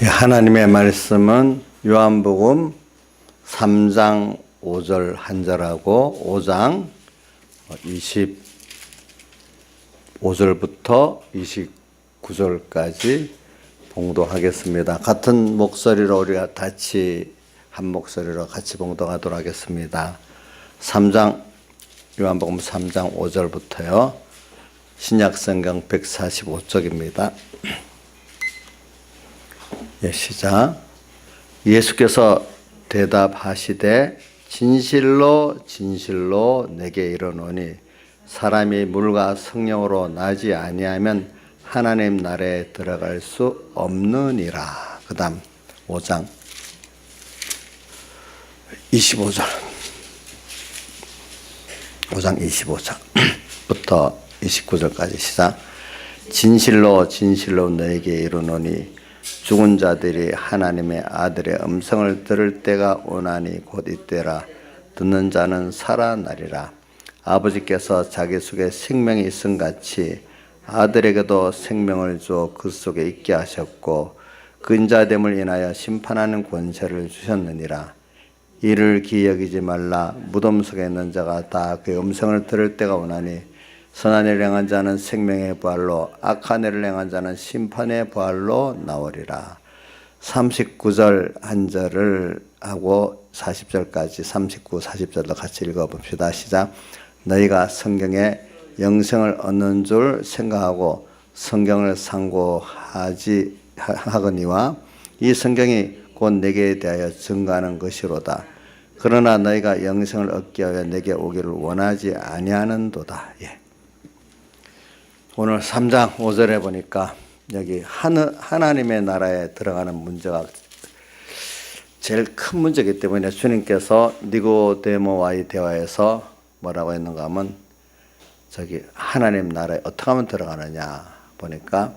하나님의 말씀은 요한복음 3장 5절 한절하고 5장 25절부터 29절까지 봉독하겠습니다. 같은 목소리로 우리가 같이 한 목소리로 같이 봉독하도록 하겠습니다. 요한복음 3장 5절부터요. 신약성경 145쪽입니다. 시작. 예수께서 대답하시되 진실로 진실로 내게 이르노니 사람이 물과 성령으로 나지 아니하면 하나님 나라에 들어갈 수 없느니라. 그 다음 5장 25절 5장 25절부터 29절까지 시작. 진실로 진실로 너에게 이르노니 죽은 자들이 하나님의 아들의 음성을 들을 때가 오나니 곧 이때라. 듣는 자는 살아나리라. 아버지께서 자기 속에 생명이 있음 같이 아들에게도 생명을 주어 그 속에 있게 하셨고 그 인자됨을 인하여 심판하는 권세를 주셨느니라. 이를 기여기지 말라. 무덤 속에 있는 자가 다 그의 음성을 들을 때가 오나니 선한 일을 행한 자는 생명의 부활로 악한 일을 행한 자는 심판의 부활로 나오리라. 39절 한 절을 하고 40절까지 39, 40절도 같이 읽어봅시다. 시작. 너희가 성경에 영생을 얻는 줄 생각하고 성경을 상고하거니와 이 성경이 곧 내게 대하여 증거하는 것이로다. 그러나 너희가 영생을 얻기 위하여 내게 오기를 원하지 아니하는도다. 오늘 3장 5절에 보니까 여기 하나님의 나라에 들어가는 문제가 제일 큰 문제이기 때문에 주님께서 니고데모와의 대화에서 뭐라고 했는가 하면 저기 하나님 나라에 어떻게 하면 들어가느냐 보니까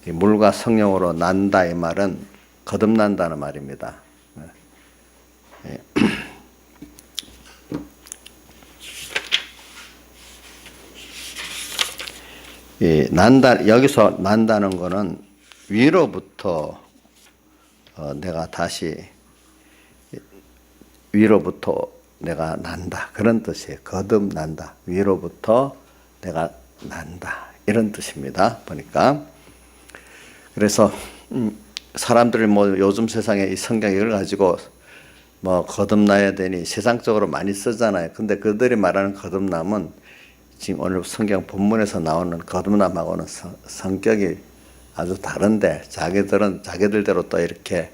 물과 성령으로 난다 이 말은 거듭난다는 말입니다. 여기서 난다는 것은 위로부터 내가 다시 위로부터 내가 난다 그런 뜻이에요. 거듭난다. 위로부터 내가 난다 이런 뜻입니다. 보니까 그래서 사람들이 뭐 요즘 세상에 이 성경을 가지고 뭐 거듭나야 되니 세상적으로 많이 쓰잖아요. 근데 그들이 말하는 거듭남은 지금 오늘 성경 본문에서 나오는 거듭남하고는 성격이 아주 다른데 자기들은 자기들대로 또 이렇게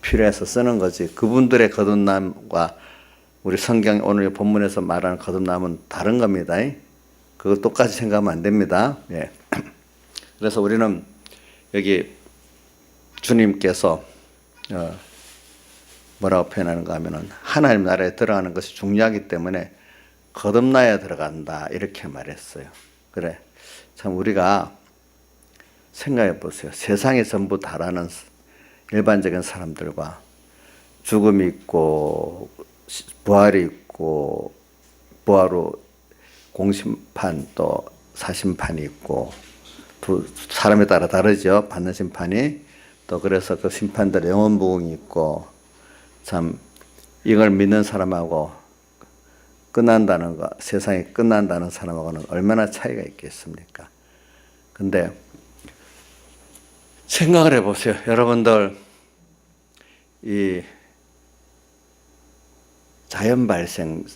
필요해서 쓰는 거지. 그분들의 거듭남과 우리 성경 오늘 본문에서 말하는 거듭남은 다른 겁니다. 그거 똑같이 생각하면 안 됩니다. 그래서 우리는 여기 주님께서 뭐라고 표현하는가 하면은 하나님 나라에 들어가는 것이 중요하기 때문에 거듭나야 들어간다 이렇게 말했어요. 그래 참 우리가 생각해 보세요. 세상에 전부 다라는 일반적인 사람들과 죽음이 있고 부활이 있고 부활 후 공심판 또 사심판이 있고 두 사람에 따라 다르죠. 받는 심판이 또 그래서 그 심판들 영원부흥이 있고 참 이걸 믿는 사람하고 끝난다는 거, 세상이 끝난다는 사람하고는 얼마나 차이가 있겠습니까? 근데 생각을 해보세요. 여러분들 이 자연 발생론,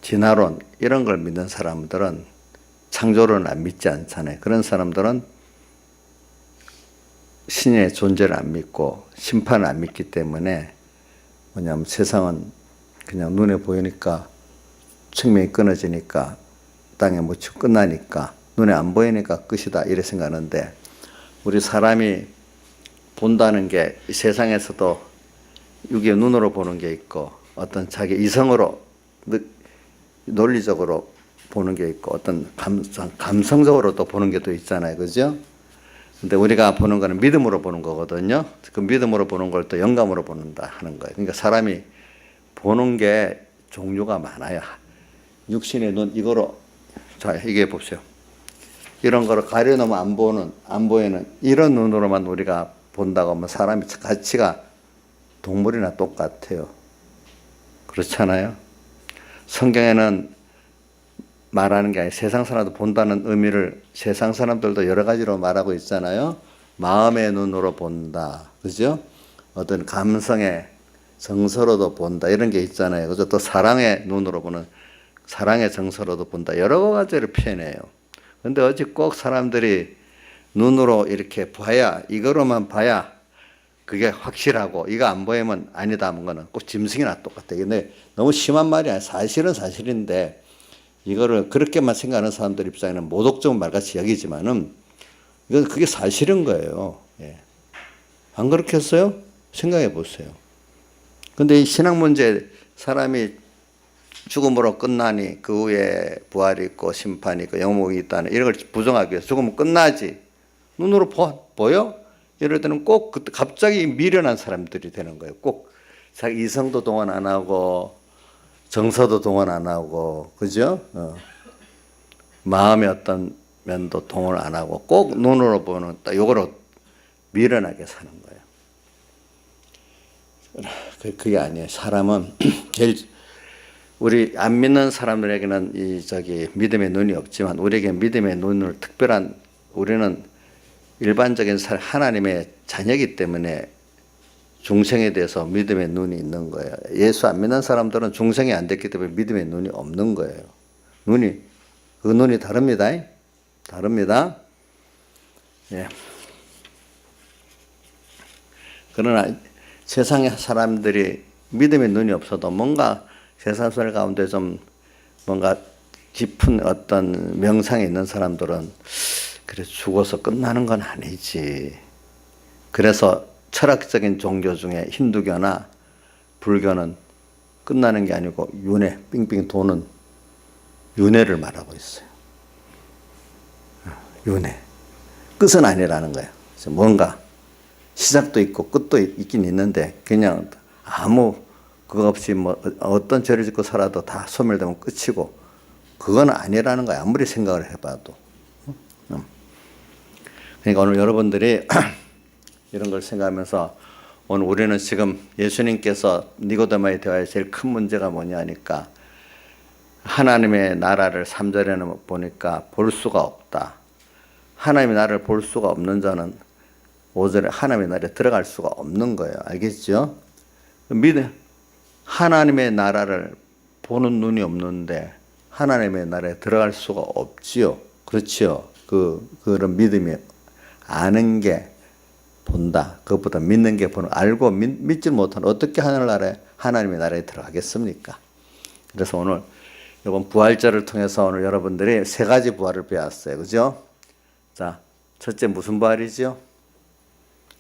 진화론 이런 걸 믿는 사람들은 창조론을 안 믿지 않잖아요. 그런 사람들은 신의 존재를 안 믿고 심판을 안 믿기 때문에 뭐냐면 세상은 그냥 눈에 보이니까 생명이 끊어지니까 땅에 묻히고 끝나니까 눈에 안 보이니까 끝이다 이래 생각하는데 우리 사람이 본다는 게 이 세상에서도 육의 눈으로 보는 게 있고 어떤 자기 이성으로 논리적으로 보는 게 있고 어떤 감성적으로 또 보는 게 또 있잖아요. 그죠? 근데 우리가 보는 거는 믿음으로 보는 거거든요. 그 믿음으로 보는 걸 또 영감으로 보는다 하는 거예요. 그러니까 사람이 보는 게 종류가 많아요. 육신의 눈 이거로 자 이게 보세요. 이런 거를 가려놓으면 안 보이는 이런 눈으로만 우리가 본다고 하면 사람이 가치가 동물이나 똑같아요. 그렇잖아요. 성경에는 말하는 게 아니라 세상 사람도 본다는 의미를 세상 사람들도 여러 가지로 말하고 있잖아요. 마음의 눈으로 본다. 그죠? 어떤 감성의 정서로도 본다. 이런 게 있잖아요. 그죠? 또 사랑의 눈으로 보는, 사랑의 정서로도 본다. 여러 가지를 표현해요. 근데 어찌 꼭 사람들이 눈으로 이렇게 봐야, 이거로만 봐야 그게 확실하고, 이거 안 보이면 아니다 하는 거는 꼭 짐승이나 똑같아요. 근데 너무 심한 말이 아니라 사실은 사실인데, 이거를 그렇게만 생각하는 사람들 입장에는 모독적 말같이 여기지만은, 이건 그게 사실인 거예요. 예. 안 그렇게 했어요? 생각해 보세요. 근데 이 신앙 문제, 사람이 죽음으로 끝나니 그 후에 부활이 있고 심판이 있고 영목이 있다는 이런 걸 부정하기 위해서 죽으면 끝나지. 눈으로 보여? 이럴 때는 꼭 갑자기 미련한 사람들이 되는 거예요. 꼭 자기 이성도 동원 안 하고 정서도 동원 안 하고, 그죠? 마음의 어떤 면도 동원 안 하고 꼭 눈으로 보는 딱 요거로 미련하게 사는 거예요. 그게 아니에요. 사람은 제일, 우리 안 믿는 사람들에게는 믿음의 눈이 없지만 우리에게 믿음의 눈을 특별한, 우리는 일반적인 하나님의 자녀이기 때문에 중생에 대해서 믿음의 눈이 있는 거예요. 예수 안 믿는 사람들은 중생이 안 됐기 때문에 믿음의 눈이 없는 거예요. 그 눈이 다릅니다. 다릅니다. 예. 그러나 세상의 사람들이 믿음의 눈이 없어도 뭔가 세상 살 가운데 좀 뭔가 깊은 어떤 명상이 있는 사람들은 그래 죽어서 끝나는 건 아니지. 그래서 철학적인 종교 중에 힌두교나 불교는 끝나는 게 아니고 윤회, 빙빙 도는 윤회를 말하고 있어요. 윤회. 끝은 아니라는 거예요. 뭔가 시작도 있고 끝도 있긴 있는데 그냥 아무 그거 없이 뭐 어떤 죄를 짓고 살아도 다 소멸되면 끝이고 그건 아니라는 거야. 아무리 생각을 해봐도. 그러니까 오늘 여러분들이 이런 걸 생각하면서 오늘 우리는 지금 예수님께서 니고데모의 대화의 제일 큰 문제가 뭐냐 하니까 하나님의 나라를 3절에는 보니까 볼 수가 없다. 하나님의 나라를 볼 수가 없는 자는 5절에 하나님의 나라에 들어갈 수가 없는 거예요. 알겠죠? 하나님의 나라를 보는 눈이 없는데 하나님의 나라에 들어갈 수가 없지요. 그렇지요. 그런 믿음이 아는 게 본다. 그것보다 믿는 게 보는, 알고 믿지 못하는 어떻게 하나님의 나라에 들어가겠습니까? 그래서 오늘 이번 부활절을 통해서 오늘 여러분들이 3가지 부활을 배웠어요. 그죠? 자, 첫째 무슨 부활이죠?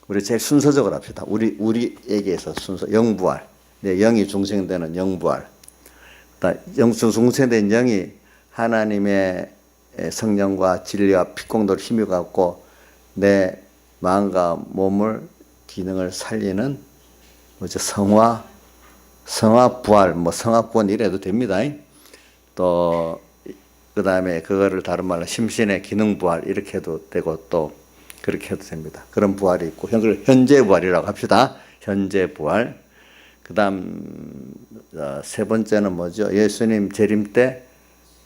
우리 제일 순서적으로 합시다. 우리에게서 순서, 영부활. 네, 영이 중생되는 영부활. 중생된 영이 하나님의 성령과 진리와 피공도를 힘이 갖고 내 마음과 몸을 기능을 살리는 뭐죠? 성화 부활, 뭐 성화 구원 이래도 됩니다. 또 그 다음에 그거를 다른 말로 심신의 기능 부활 이렇게 해도 되고 또 그렇게 해도 됩니다. 그런 부활이 있고 현재 부활이라고 합시다. 현재 부활. 그 다음 3번째는 뭐죠? 예수님 재림 때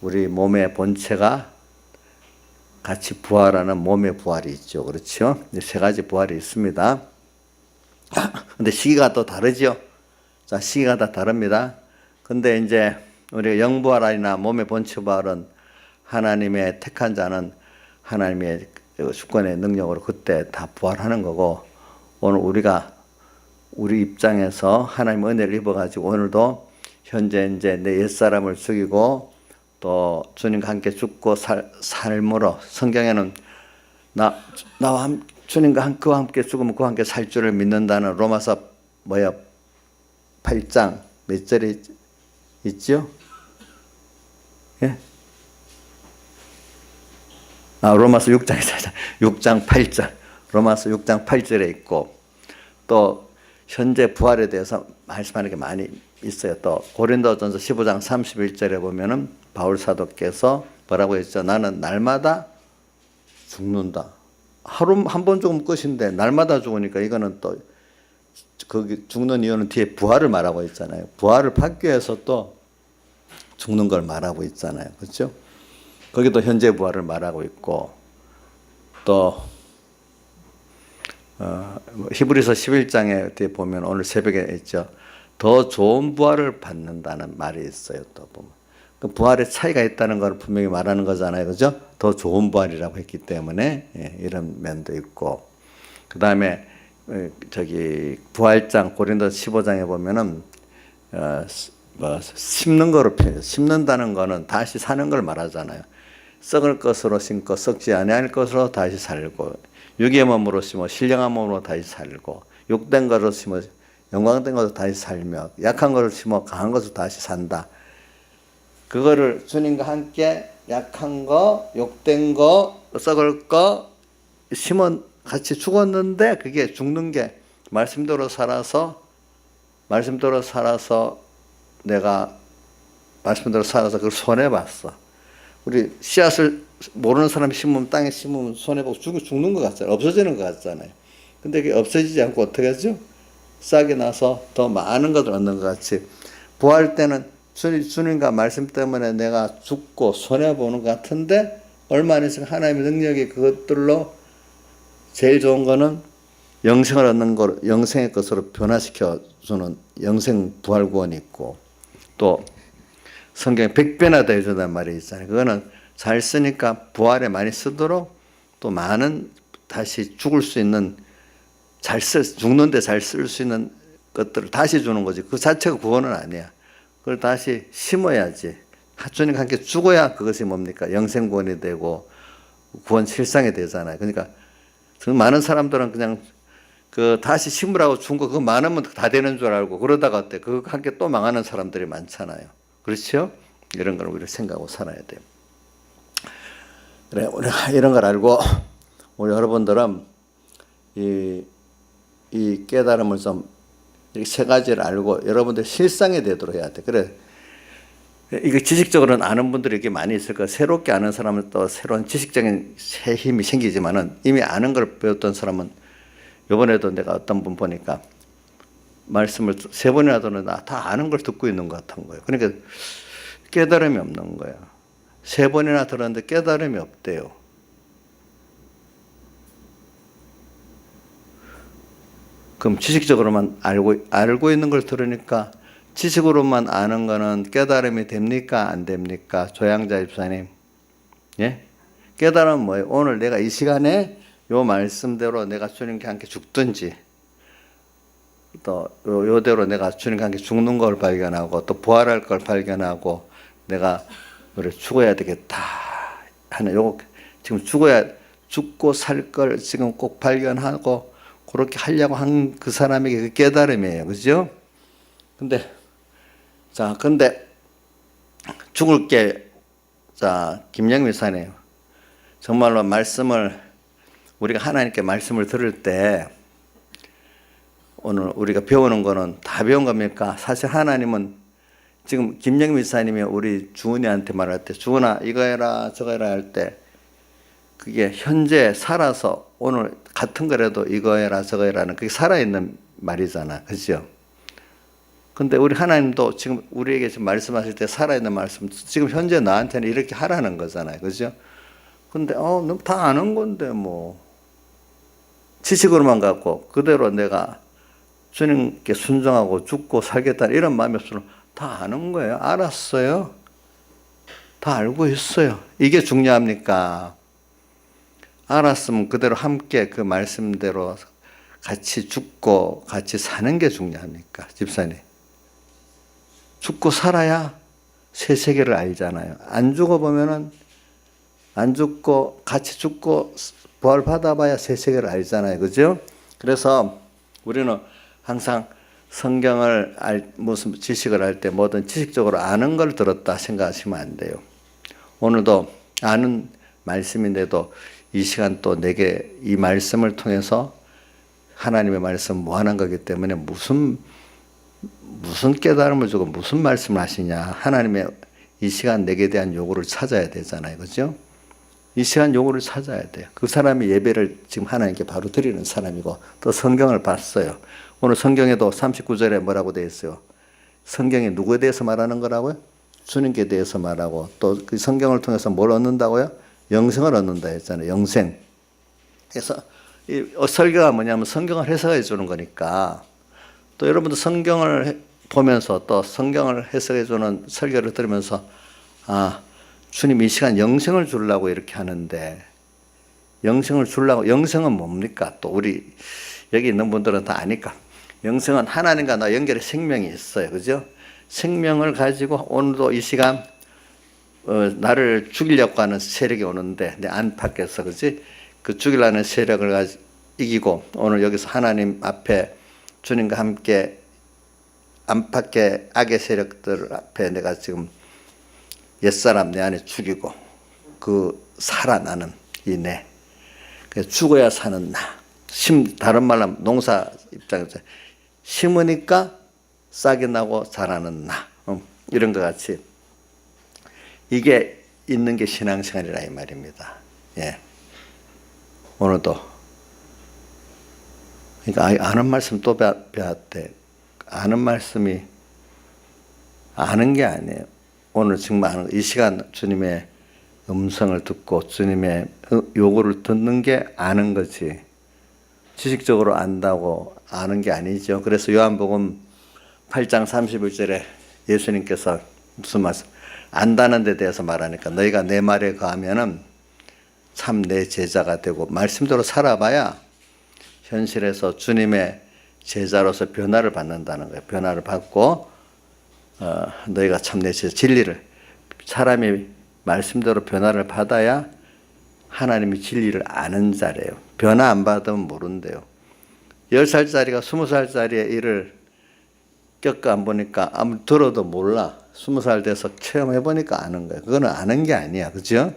우리 몸의 본체가 같이 부활하는 몸의 부활이 있죠. 그렇죠? 3가지 부활이 있습니다. 근데 시기가 또 다르죠? 자, 시기가 다 다릅니다. 근데 이제 우리가 영부활이나 몸의 본체 부활은 하나님의 택한 자는 하나님의 주권의 능력으로 그때 다 부활하는 거고, 오늘 우리 입장에서 하나님의 은혜를 입어가지고 오늘도 현재 이제 내 옛사람을 죽이고 또 주님과 함께 죽고 삶으로, 성경에는 주님과 그와 함께 죽으면 그와 함께 살 줄을 믿는다는 로마서 8장 몇 절에 있죠? 예? 로마서 6장 8절. 로마서 6장 8절에 있고, 또 현재 부활에 대해서 말씀하는 게 많이 있어요. 또 고린도전서 15장 31절에 보면은 바울 사도께서 뭐라고 했죠? 나는 날마다 죽는다. 하루 한 번 죽으면 끝인데 날마다 죽으니까 이거는 또 거기 죽는 이유는 뒤에 부활을 말하고 있잖아요. 부활을 받기 위해서 또 죽는 걸 말하고 있잖아요. 그렇죠? 거기도 현재 부활을 말하고 있고 또 히브리서 11장에 뒤에 보면 오늘 새벽에 있죠. 더 좋은 부활을 받는다는 말이 있어요. 또 보면 그 부활의 차이가 있다는 걸 분명히 말하는 거잖아요. 그죠? 더 좋은 부활이라고 했기 때문에 이런 면도 있고 그 다음에 저기 부활장 고린도서 15장에 보면은 심는 거로 표현. 심는다는 거는 다시 사는 걸 말하잖아요. 썩을 것으로 심고 썩지 아니할 것으로 다시 살고 육의 몸으로 심어 신령한 몸으로 다시 살고 욕된 것으로 심어 영광된 것으로 다시 살며 약한 것을 심어 강한 것으로 다시 산다. 그거를 주님과 함께 약한 거, 욕된 거, 썩을 거 심어 같이 죽었는데 그게 죽는 게 말씀대로 살아서 내가 말씀대로 살아서 그걸 손해봤어. 우리 씨앗을 모르는 사람이 심으면 땅에 심으면 손해보고 죽는 것 같잖아요. 없어지는 것 같잖아요. 근데 그게 없어지지 않고 어떻게 하죠? 싹이 나서 더 많은 것을 얻는 것 같이 부활 때는 주님과 말씀 때문에 내가 죽고 손해보는 것 같은데 얼마 안 있으면 하나님의 능력이 그것들로 제일 좋은 거는 영생을 얻는 것, 영생의 것으로 변화시켜주는 영생 부활 구원이 있고 또 성경에 100배나 더 해준다는 말이 있잖아요. 그거는 잘 쓰니까 부활에 많이 쓰도록 또 많은 다시 죽을 수 있는 죽는데 잘 쓸 수 있는 것들을 다시 주는 거지. 그 자체가 구원은 아니야. 그걸 다시 심어야지. 주님과 함께 죽어야 그것이 뭡니까? 영생 구원이 되고 구원 실상이 되잖아요. 그러니까 많은 사람들은 그냥 그 다시 심으라고 준 거 그거 많으면 다 되는 줄 알고 그러다가 어때? 그거 함께 또 망하는 사람들이 많잖아요. 그렇죠? 이런 걸 우리가 생각하고 살아야 돼요. 그래, 우리가 이런 걸 알고 우리 여러분들은 이 깨달음을 좀 이렇게 세 가지를 알고 여러분들 실상이 되도록 해야 돼. 그래. 이거 지식적으로는 아는 분들이 이렇게 많이 있을 거야. 새롭게 아는 사람은 또 새로운 지식적인 새 힘이 생기지만은 이미 아는 걸 배웠던 사람은 이번에도 내가 어떤 분 보니까 말씀을 세 번이나 들었는데 다 아는 걸 듣고 있는 것 같은 거예요. 그러니까 깨달음이 없는 거예요. 세 번이나 들었는데 깨달음이 없대요. 그럼 지식적으로만 알고 있는 걸 들으니까 지식으로만 아는 거는 깨달음이 됩니까? 안 됩니까? 조양자 집사님. 예? 깨달음은 뭐예요? 오늘 내가 이 시간에 요 말씀대로 내가 주님과 함께 죽든지 또 요대로 내가 주님과 함께 죽는 걸 발견하고 또 부활할 걸 발견하고 내가 그래 죽어야 되겠다 하는 요거 지금 죽고 살 걸 지금 꼭 발견하고 그렇게 하려고 한 그 사람에게 그 깨달음이에요. 그죠? 근데 죽을 게 김영미 사님 정말로 우리가 하나님께 말씀을 들을 때 오늘 우리가 배우는 거는 다 배운 겁니까? 사실 하나님은 지금 김영미 사님이 우리 주은이한테 말할 때 주은아 이거 해라 저거 해라 할 때 그게 현재 살아서 오늘 같은 거라도 이거 해라 저거 해라는 그게 살아있는 말이잖아. 그죠? 근데 우리 하나님도 지금 우리에게 지금 말씀하실 때 살아있는 말씀 지금 현재 나한테는 이렇게 하라는 거잖아요. 그죠? 근데 너 다 아는 건데 뭐 지식으로만 갖고 그대로 내가 주님께 순종하고 죽고 살겠다 이런 마음이 없으면 다 아는 거예요. 알았어요. 다 알고 있어요. 이게 중요합니까? 알았으면 그대로 함께 그 말씀대로 같이 죽고 같이 사는 게 중요합니까? 집사님. 죽고 살아야 새 세계를 알잖아요. 안 죽어보면은 안 죽고 같이 죽고 부활 받아봐야 새 세계를 알잖아요. 그죠? 그래서 우리는 항상 성경을 무슨 지식을 할 때 뭐든 지식적으로 아는 걸 들었다 생각하시면 안 돼요. 오늘도 아는 말씀인데도 이 시간 또 내게 이 말씀을 통해서 하나님의 말씀 무한한 거기 때문에 무슨 깨달음을 주고 무슨 말씀을 하시냐 하나님의 이 시간 내게 대한 요구를 찾아야 되잖아요. 그죠? 이 시간 요구를 찾아야 돼요. 그 사람이 예배를 지금 하나님께 바로 드리는 사람이고 또 성경을 봤어요. 오늘 성경에도 39절에 뭐라고 되어 있어요? 성경에 누구에 대해서 말하는 거라고요? 주님께 대해서 말하고 또 그 성경을 통해서 뭘 얻는다고요? 영생을 얻는다 했잖아요. 영생. 그래서 이 설교가 뭐냐면 성경을 해석해 주는 거니까 또 여러분도 성경을 보면서 또 성경을 해석해 주는 설교를 들으면서 아, 주님 이 시간 영생을 주려고 이렇게 하는데 영생을 주려고 영생은 뭡니까? 또 우리 여기 있는 분들은 다 아니까 영생은 하나님과 나 연결의 생명이 있어요. 그죠? 생명을 가지고 오늘도 이 시간 나를 죽이려고 하는 세력이 오는데 내 안팎에서 그지? 그 죽이려는 세력을 이기고 오늘 여기서 하나님 앞에 주님과 함께 안팎의 악의 세력들 앞에 내가 지금 옛사람 내 안에 죽이고 그 살아나는 이 내 죽어야 사는 나 다른 말로 하면 농사 입장에서 심으니까 싹이 나고 자라는 나 이런 것 같이 이게 있는 게 신앙생활이라 이 말입니다. 예. 오늘도 그러니까 아는 말씀 또 배웠대. 아는 말씀이 아는 게 아니에요. 오늘 정말 이 시간 주님의 음성을 듣고 주님의 요구를 듣는 게 아는 거지. 지식적으로 안다고 아는 게 아니죠. 그래서 요한복음 8장 31절에 예수님께서 무슨 말씀? 안다는 데 대해서 말하니까 너희가 내 말에 거하면은 참 내 제자가 되고 말씀대로 살아봐야 현실에서 주님의 제자로서 변화를 받는다는 거예요. 변화를 받고 너희가 참 내 제자 진리를 사람이 말씀대로 변화를 받아야 하나님이 진리를 아는 자래요. 변화 안 받으면 모른대요. 10살짜리가 20살짜리의 일을 겪어 안 보니까 아무리 들어도 몰라. 20살 돼서 체험해 보니까 아는 거예요. 그거는 아는 게 아니야. 그죠?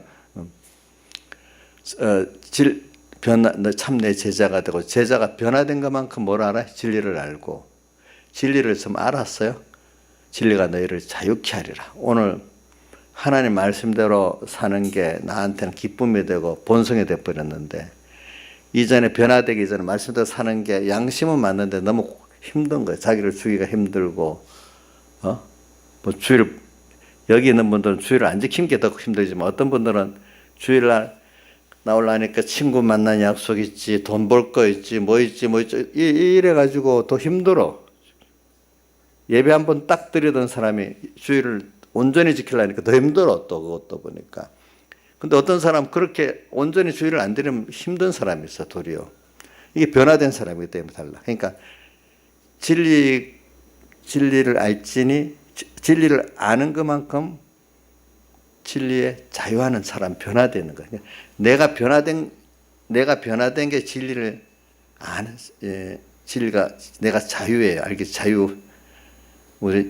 너 참 내 제자가 되고 제자가 변화된 것만큼 뭘 알아? 진리를 알고 진리를 좀 알았어요. 진리가 너희를 자유케 하리라. 오늘 하나님 말씀대로 사는 게 나한테는 기쁨이 되고 본성이 되어버렸는데 이전에 변화되기 전에 말씀대로 사는 게 양심은 맞는데 너무 힘든 거예요. 자기를 죽이기가 힘들고 뭐 주일 여기 있는 분들은 주일을 안 지키는 게 더 힘들지만 어떤 분들은 주일날 나오려니까 친구 만나는 약속 있지, 돈 벌 거 있지, 뭐 있지, 이래가지고 더 힘들어. 예배 한 번 딱 드리던 사람이 주일을 온전히 지키려니까 더 힘들어, 또 그것도 보니까. 근데 어떤 사람 그렇게 온전히 주일을 안 드리면 힘든 사람이 있어, 도리어. 이게 변화된 사람이기 때문에 달라. 그러니까 진리를 알지니, 진리를 아는 것만큼 진리에 자유하는 사람 변화되는 거예요. 내가 변화된 게 진리를 아는 진리가 내가 자유예요. 알겠지? 자유.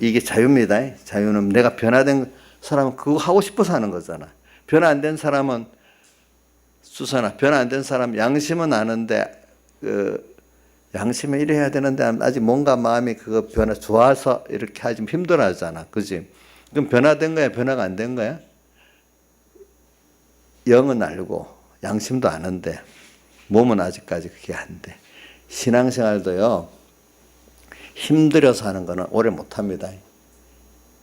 이게 자유입니다. 자유는 내가 변화된 사람은 그거 하고 싶어서 하는 거잖아. 변화 안 된 사람은 수선아 변화 안 된 사람 양심은 아는데 양심에 이래야 되는데 아직 뭔가 마음이 그거 변화 좋아서 이렇게 하지 힘들어하잖아. 그지? 그럼 변화된 거야? 변화가 안 된 거야? 영은 알고 양심도 아는데 몸은 아직까지 그게 안 돼. 신앙생활도요. 힘들어서 하는 거는 오래 못합니다.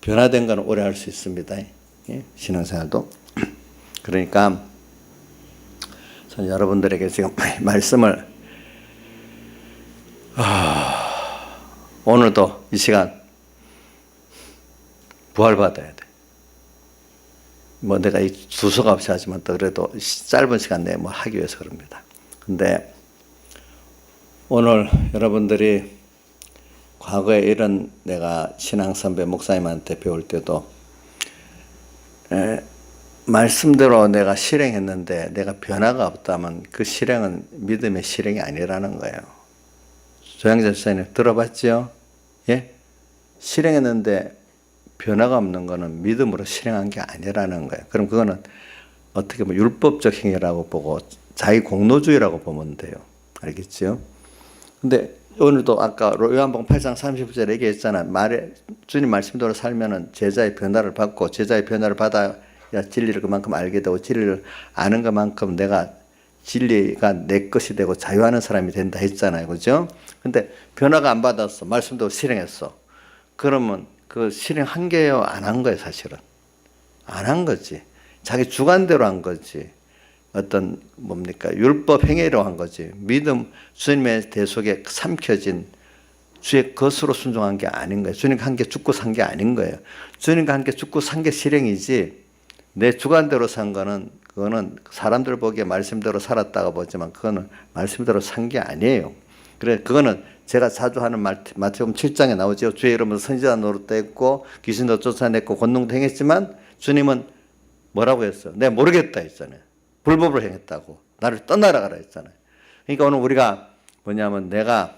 변화된 거는 오래 할 수 있습니다. 신앙생활도. 그러니까 저는 여러분들에게 지금 말씀을 오늘도 이 시간 부활받아야 돼. 뭐 내가 이 주소가 없이 하지만 또 그래도 짧은 시간 내에 뭐 하기 위해서 그럽니다. 근데 오늘 여러분들이 과거에 이런 내가 신앙 선배 목사님한테 배울 때도 말씀대로 내가 실행했는데 내가 변화가 없다면 그 실행은 믿음의 실행이 아니라는 거예요. 조양재 목사님 들어봤죠? 예? 실행했는데 변화가 없는 거는 믿음으로 실행한 게 아니라는 거예요. 그럼 그거는 어떻게 보면 율법적 행위라고 보고 자기 공로주의라고 보면 돼요. 알겠죠? 근데 오늘도 아까 요한복음 8장 30절에 얘기했잖아. 주님 말씀대로 살면은 제자의 변화를 받고 제자의 변화를 받아 야, 진리를 그만큼 알게 되고 진리를 아는 것만큼 내가 진리가 내 것이 되고 자유하는 사람이 된다 했잖아요. 그죠? 근데 변화가 안 받았어. 말씀도 실행했어. 그러면 그 실행한 게요? 안 한 거예요, 사실은. 안 한 거지. 자기 주관대로 한 거지. 어떤 뭡니까? 율법 행위로 한 거지. 믿음, 주님의 대속에 삼켜진 주의 것으로 순종한 게 아닌 거예요. 주님과 함께 죽고 산 게 아닌 거예요. 주님과 함께 죽고 산 게 실행이지 내 주관대로 산 거는 그거는 사람들 보기에 말씀대로 살았다고 보지만 그거는 말씀대로 산 게 아니에요. 그래 그거는 제가 자주 하는 마태복음 7장에 나오죠. 주의 이름으로 선지자 노릇도 했고 귀신도 쫓아냈고 권능도 행했지만 주님은 뭐라고 했어요? 내가 모르겠다 했잖아요. 불법을 행했다고. 나를 떠나라 가라 했잖아요. 그러니까 오늘 우리가 뭐냐면 내가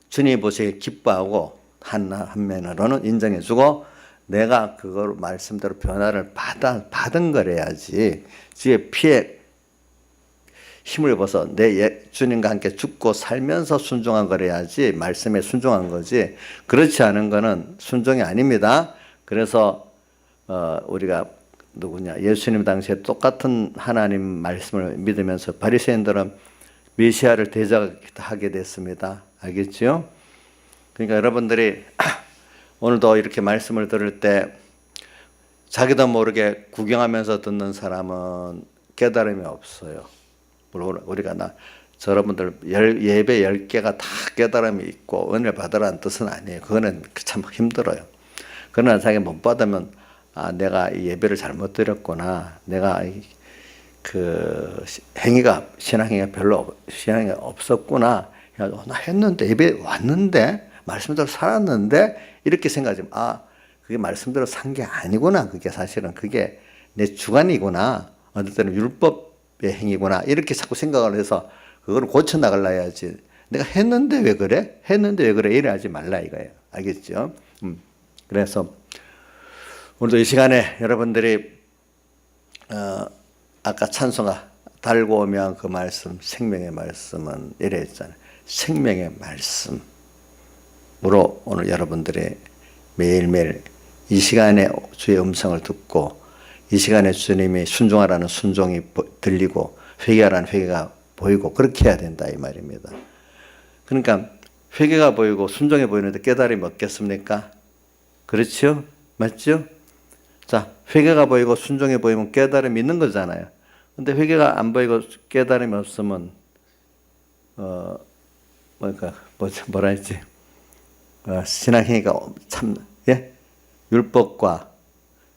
주님 보시기에 기뻐하고 한 면으로는 인정해주고 내가 그걸 말씀대로 변화를 받은 거래야지 주의 피에 힘을 입어서 내 주님과 함께 죽고 살면서 순종한 거래야지 말씀에 순종한 거지 그렇지 않은 거는 순종이 아닙니다. 그래서 우리가 누구냐 예수님 당시에 똑같은 하나님 말씀을 믿으면서 바리새인들은 메시아를 대적하게 됐습니다. 알겠죠? 그러니까 여러분들이 오늘도 이렇게 말씀을 들을 때 자기도 모르게 구경하면서 듣는 사람은 깨달음이 없어요. 물론 우리가 여러분들 예배 10개가 다 깨달음이 있고 은혜 받으라는 뜻은 아니에요. 그거는 참 힘들어요. 그러나 자기 못 받으면 내가 이 예배를 잘못 드렸구나. 내가 그 행위가 신앙행위가 별로 신앙이 없었구나. 나 했는데 예배 왔는데 말씀대로 살았는데 이렇게 생각하지 그게 말씀대로 산 게 아니구나. 그게 사실은 그게 내 주관이구나. 어떨 때는 율법의 행위구나. 이렇게 자꾸 생각을 해서 그걸 고쳐 나가려 해야지. 내가 했는데 왜 그래? 했는데 왜 그래? 이래 하지 말라 이거예요. 알겠죠? 그래서 오늘도 이 시간에 여러분들이 아까 찬송가 달고 오면 그 말씀 생명의 말씀은 이래 했잖아요. 생명의 말씀으로 오늘 여러분들이 매일매일 이 시간에 주의 음성을 듣고 이 시간에 주님이 순종하라는 순종이 들리고 회개하라는 회개가 보이고 그렇게 해야 된다 이 말입니다. 그러니까 회개가 보이고 순종이 보이는데 깨달음이 없겠습니까? 그렇죠? 맞죠? 자, 회개가 보이고 순종이 보이면 깨달음이 있는 거잖아요. 근데 회개가 안 보이고 깨달음이 없으면 뭐라 했지? 신앙행위가 참 율법과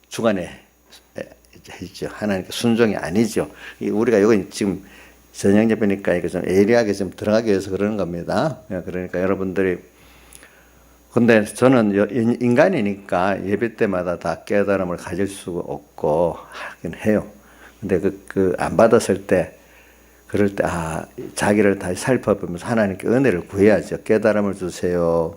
주관에 있죠. 하나님께 순종이 아니죠. 우리가 이거 지금 저녁 예배니까 이거 좀 예리하게 좀 들어가기 위해서 그러는 겁니다. 그러니까 여러분들이 근데 저는 인간이니까 예배 때마다 다 깨달음을 가질 수가 없고 하긴 해요. 근데 안 받았을 때 그럴 때 자기를 다시 살펴보면서 하나님께 은혜를 구해야죠. 깨달음을 주세요.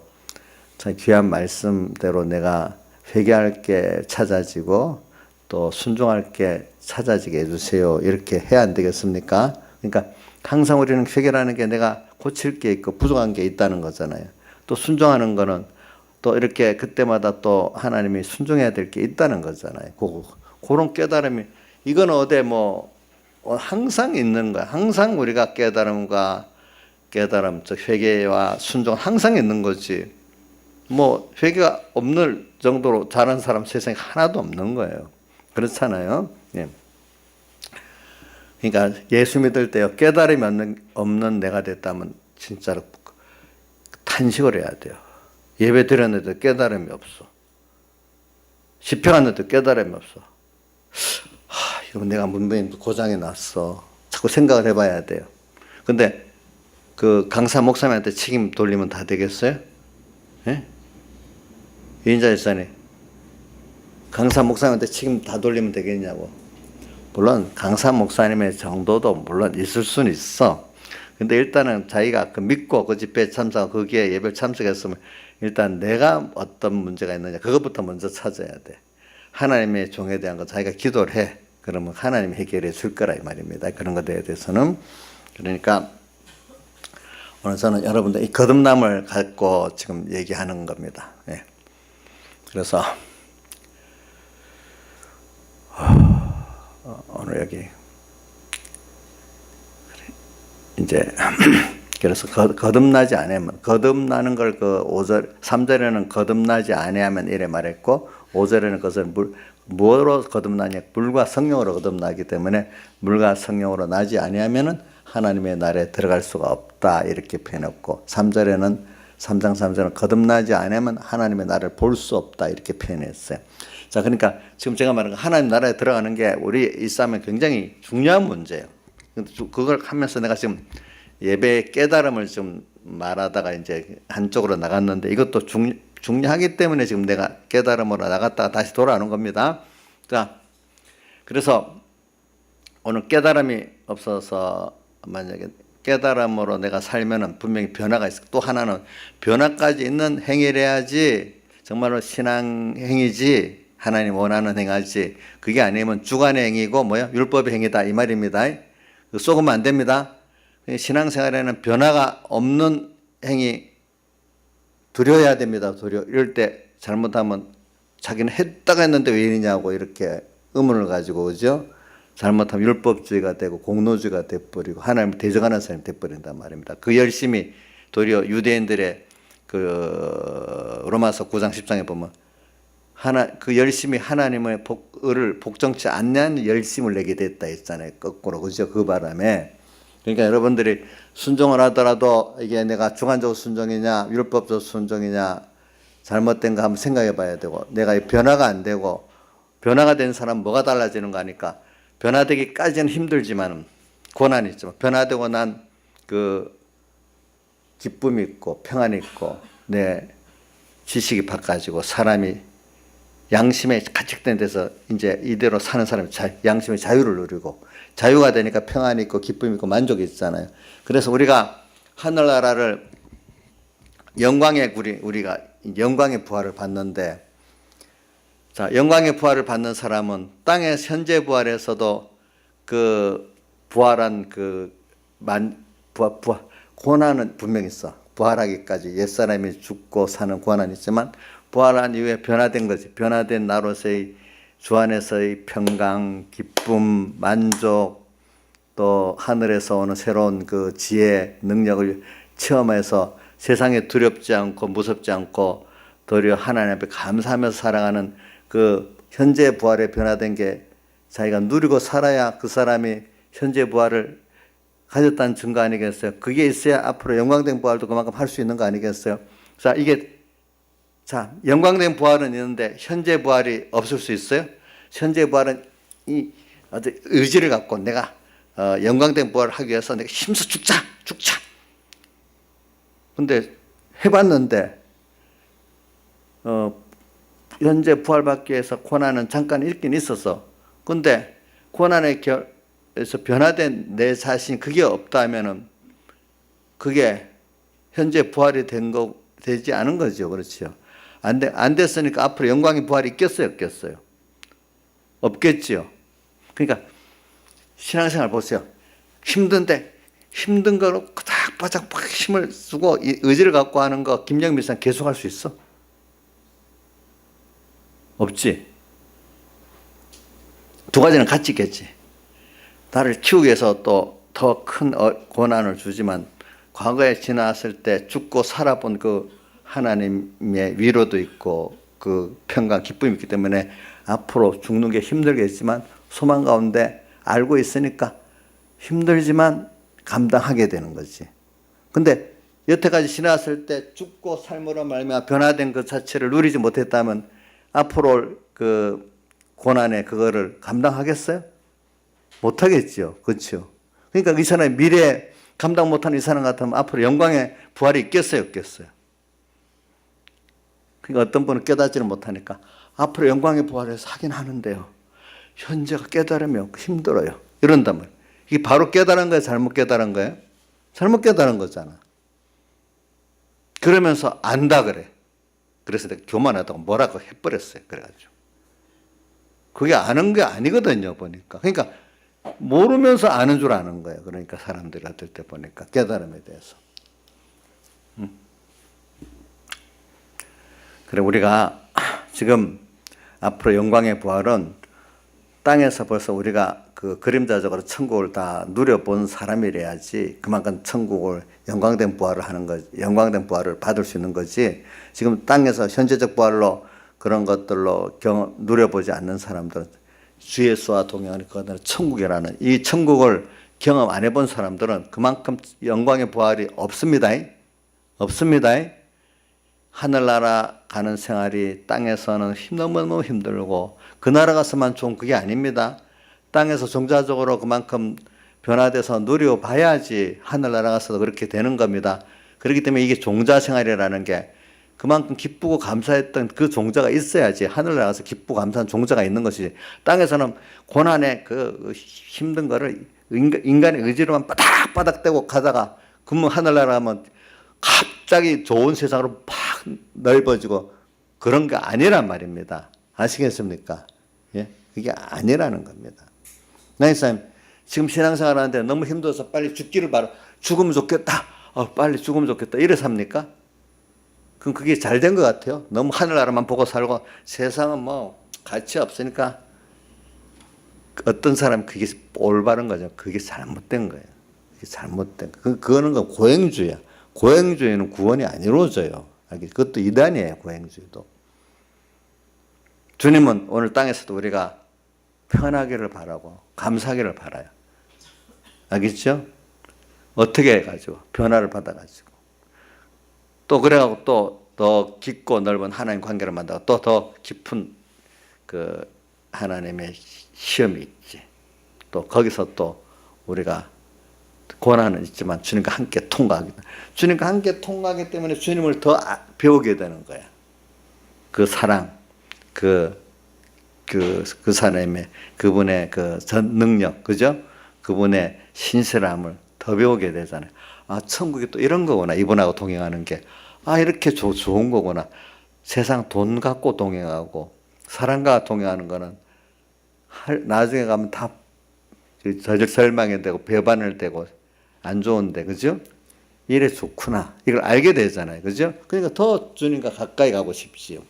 참 귀한 말씀대로 내가 회개할 게 찾아지고 또 순종할 게 찾아지게 해주세요. 이렇게 해야 안 되겠습니까? 그러니까 항상 우리는 회개라는 게 내가 고칠 게 있고 부족한 게 있다는 거잖아요. 또 순종하는 거는 또 이렇게 그때마다 또 하나님이 순종해야 될 게 있다는 거잖아요. 그런 깨달음이 이건 항상 있는 거야. 항상 우리가 깨달음, 즉 회개와 순종 항상 있는 거지. 회개가 없는 정도로 잘하는 사람 세상에 하나도 없는 거예요. 그렇잖아요. 예. 그러니까 예수 믿을 때요 깨달음이 없는 내가 됐다면 진짜로 탄식을 해야 돼요. 예배 드렸는데도 깨달음이 없어. 집회했는데도 깨달음이 없어. 이거 내가 문명이 고장이 났어. 자꾸 생각을 해봐야 돼요. 근데 그 강사 목사님한테 책임 돌리면 다 되겠어요? 예? 이인자 집사님, 강사 목사님한테 책임 다 돌리면 되겠냐고. 물론 강사 목사님의 정도도 물론 있을 수는 있어. 근데 일단은 자기가 믿고 그 집회에 참석하고 거기에 예배를 참석했으면 일단 내가 어떤 문제가 있느냐 그것부터 먼저 찾아야 돼. 하나님의 종에 대한 거 자기가 기도를 해. 그러면 하나님이 해결해 줄 거라 이 말입니다. 그런 것에 대해서는. 그러니까 오늘 저는 여러분들 이 거듭남을 갖고 지금 얘기하는 겁니다. 예. 그래서 오늘 여기 이제 그래서 거듭나지 않으면, 거듭나는 걸 그 5절 3절에는 거듭나지 아니하면 이래 말했고 5절에는 그것을 뭐로 거듭나냐, 물과 성령으로 거듭나기 때문에 물과 성령으로 나지 아니하면은 하나님의 나라에 들어갈 수가 없다 이렇게 표현했고 3절에는 3장 3절은 거듭나지 않으면 하나님의 나라를 볼 수 없다 이렇게 표현했어요. 자, 그러니까 지금 제가 말한 하나님 나라에 들어가는 게 우리 이 삶에 굉장히 중요한 문제예요. 그걸 하면서 내가 지금 예배 깨달음을 좀 말하다가 이제 한쪽으로 나갔는데 이것도 중요하기 때문에 지금 내가 깨달음으로 나갔다가 다시 돌아오는 겁니다. 자, 그래서 오늘 깨달음이 없어서 만약에 깨달음으로 내가 살면은 분명히 변화가 있어. 또 하나는 변화까지 있는 행위를 해야지 정말로 신앙 행위지 하나님 원하는 행위지. 그게 아니면 주관의 행위고 뭐야? 율법의 행위다 이 말입니다. 쏘으면 안 됩니다. 신앙생활에는 변화가 없는 행위 두려워야 됩니다. 이럴 때 잘못하면 자기는 했다가 했는데 왜 이러냐고 이렇게 의문을 가지고 오죠. 잘못하면 율법주의가 되고 공로주의가 돼버리고 하나님을 대적하는 사람이 돼버린단 말입니다. 그 열심히 도리어 유대인들의 그 로마서 9장 10장에 보면 그 열심히 하나님의 을을 복종치 않는 열심을 내게 됐다 했잖아요. 거꾸로 그죠? 그 바람에 그러니까 여러분들이 순종을 하더라도 이게 내가 주관적 순종이냐 율법적 순종이냐 잘못된 거 한번 생각해 봐야 되고 내가 변화가 안 되고 변화가 된 사람은 뭐가 달라지는 거 아니까 변화되기까지는 힘들지만 고난이 있지만 변화되고 난 그 기쁨이 있고 평안이 있고 내 지식이 바꿔지고 사람이 양심에 가책된 데서 이제 이대로 사는 사람이 양심의 자유를 누리고 자유가 되니까 평안이 있고 기쁨이 있고 만족이 있잖아요. 그래서 우리가 하늘나라를 우리가 영광의 부활을 받는데 자, 영광의 부활을 받는 사람은 땅의 현재 부활에서도 그 부활한 고난은 분명히 있어. 부활하기까지 옛사람이 죽고 사는 고난이 있지만 부활한 이후에 변화된 거지. 변화된 나로서의 주 안에서의 평강, 기쁨, 만족, 또 하늘에서 오는 새로운 그 지혜, 능력을 체험해서 세상에 두렵지 않고 무섭지 않고 도리어 하나님 앞에 감사하면서 살아가는 그 현재 부활에 변화된 게 자기가 누리고 살아야 그 사람이 현재 부활을 가졌다는 증거 아니겠어요? 그게 있어야 앞으로 영광된 부활도 그만큼 할 수 있는 거 아니겠어요? 자, 영광된 부활은 있는데 현재 부활이 없을 수 있어요? 현재 부활은 이 의지를 갖고 내가 영광된 부활을 하기 위해서 내가 힘써 죽자. 근데 해봤는데 현재 부활받기 위해서 고난은 잠깐 있긴 있었어. 근데 고난에서 변화된 내 자신 그게 없다면은 그게 현재 부활이 되지 않은 거죠. 그렇죠. 안 됐으니까 앞으로 영광의 부활이 있겠어요? 없겠어요? 없겠지요. 그러니까 신앙생활 보세요. 힘든데 힘든 거로 바짝 힘을 쓰고 의지를 갖고 하는 거 김영민 씨 계속할 수 있어? 없지. 두 가지는 같이 있겠지. 나를 키우기 위해서 또 더 큰 고난을 주지만 과거에 지나왔을 때 죽고 살아본 그 하나님의 위로도 있고 그 평강 기쁨이 있기 때문에 앞으로 죽는 게 힘들겠지만 소망 가운데 알고 있으니까 힘들지만 감당하게 되는 거지. 근데 여태까지 지나왔을 때 죽고 삶으로 말미암아 변화된 그 자체를 누리지 못했다면 앞으로 그 고난에 그거를 감당하겠어요? 못하겠죠. 그렇죠. 그러니까 이 사람의 미래에 감당 못하는 이 사람 같으면 앞으로 영광의 부활이 있겠어요? 없겠어요? 그러니까 어떤 분은 깨닫지를 못하니까 앞으로 영광의 부활에서 하긴 하는데요. 현재가 깨달음이 없고 힘들어요. 이런단 말이에요. 이게 바로 깨달은 거예요? 잘못 깨달은 거예요? 잘못 깨달은 거잖아. 그러면서 안다 그래. 그래서 내가 교만하다고 뭐라고 해버렸어요. 그래가지고. 그게 아는 게 아니거든요. 보니까. 그러니까 모르면서 아는 줄 아는 거예요. 그러니까 사람들이 어떨 때 보니까 깨달음에 대해서. 그래 우리가 지금 앞으로 영광의 부활은 땅에서 벌써 우리가 그 그림자적으로 천국을 다 누려본 사람이래야지 그만큼 천국을 영광된 부활을 하는 거지, 영광된 부활을 받을 수 있는 거지. 지금 땅에서 현재적 부활로 그런 것들로 누려보지 않는 사람들은 주 예수와 동행하는 그들은 천국이라는 이 천국을 경험 안 해본 사람들은 그만큼 영광의 부활이 없습니다. 없습니다. 하늘나라 가는 생활이 땅에서는 너무너무 힘들고 그 나라 가서만 좋은 그게 아닙니다. 땅에서 종자적으로 그만큼 변화돼서 누려봐야지 하늘나라 가서도 그렇게 되는 겁니다. 그렇기 때문에 이게 종자 생활이라는 게 그만큼 기쁘고 감사했던 그 종자가 있어야지 하늘나라 가서 기쁘고 감사한 종자가 있는 것이지. 땅에서는 고난의 그 힘든 거를 인간의 의지로만 바닥바닥대고 가다가 그러면 하늘나라 가면 갑자기 좋은 세상으로 팍 넓어지고 그런 게 아니란 말입니다. 아시겠습니까? 예? 그게 아니라는 겁니다. 나이사님, 지금 신앙생활 하는데 너무 힘들어서 빨리 죽기를 바라, 죽으면 좋겠다. 빨리 죽으면 좋겠다. 이래 삽니까? 그럼 그게 잘 된 것 같아요. 너무 하늘나라만 보고 살고 세상은 뭐 가치 없으니까 어떤 사람 그게 올바른 거죠. 그게 잘못된 거예요. 그게 잘못된 거. 그거는 고행주의야. 고행주의는 구원이 안 이루어져요. 그것도 이단이에요. 고행주의도. 주님은 오늘 땅에서도 우리가 편하기를 바라고 감사하기를 바라요. 알겠죠? 어떻게 해가지고 변화를 받아가지고 또 그래가지고 또 더 깊고 넓은 하나님 관계를 만들고 또 더 깊은 그 하나님의 시험이 있지. 또 거기서 또 우리가 고난은 있지만 주님과 함께 통과하기. 주님과 함께 통과하기 때문에 주님을 더 배우게 되는 거야. 그 사랑, 그 사람의 그분의 그 전 능력, 그죠? 그분의 신실함을 더 배우게 되잖아요. 천국이 또 이런 거구나. 이분하고 동행하는 게. 이렇게 좋은 거구나. 세상 돈 갖고 동행하고 사랑과 동행하는 거는 나중에 가면 다 절망이 되고 배반을 되고 안 좋은데, 그죠? 이래 좋구나. 이걸 알게 되잖아요. 그죠? 그러니까 더 주님과 가까이 가고 싶지요.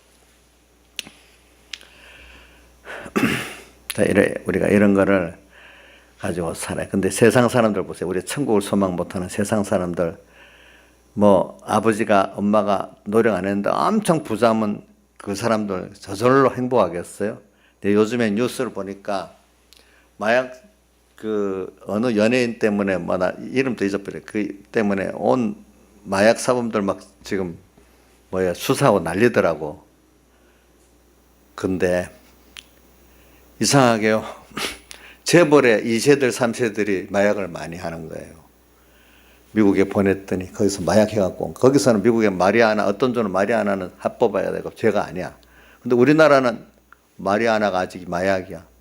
자, 우리가 이런 거를 가지고 살아요. 근데 세상 사람들 보세요. 우리 천국을 소망 못하는 세상 사람들, 뭐, 아버지가, 엄마가 노력 안 했는데 엄청 부자면 그 사람들 저절로 행복하겠어요? 근데 요즘에 뉴스를 보니까 마약 어느 연예인 때문에 나 이름도 잊어버려. 그 때문에 온 마약 사범들 막 지금 수사하고 난리더라고. 근데 이상하게요. 재벌의 2세들, 3세들이 마약을 많이 하는 거예요. 미국에 보냈더니 거기서 마약 해갖고 거기서는 미국의 마리아나 어떤 조는 마리아나는 합법화해야 되고 죄가 아니야. 근데 우리나라는 마리아나가 아직 마약이야.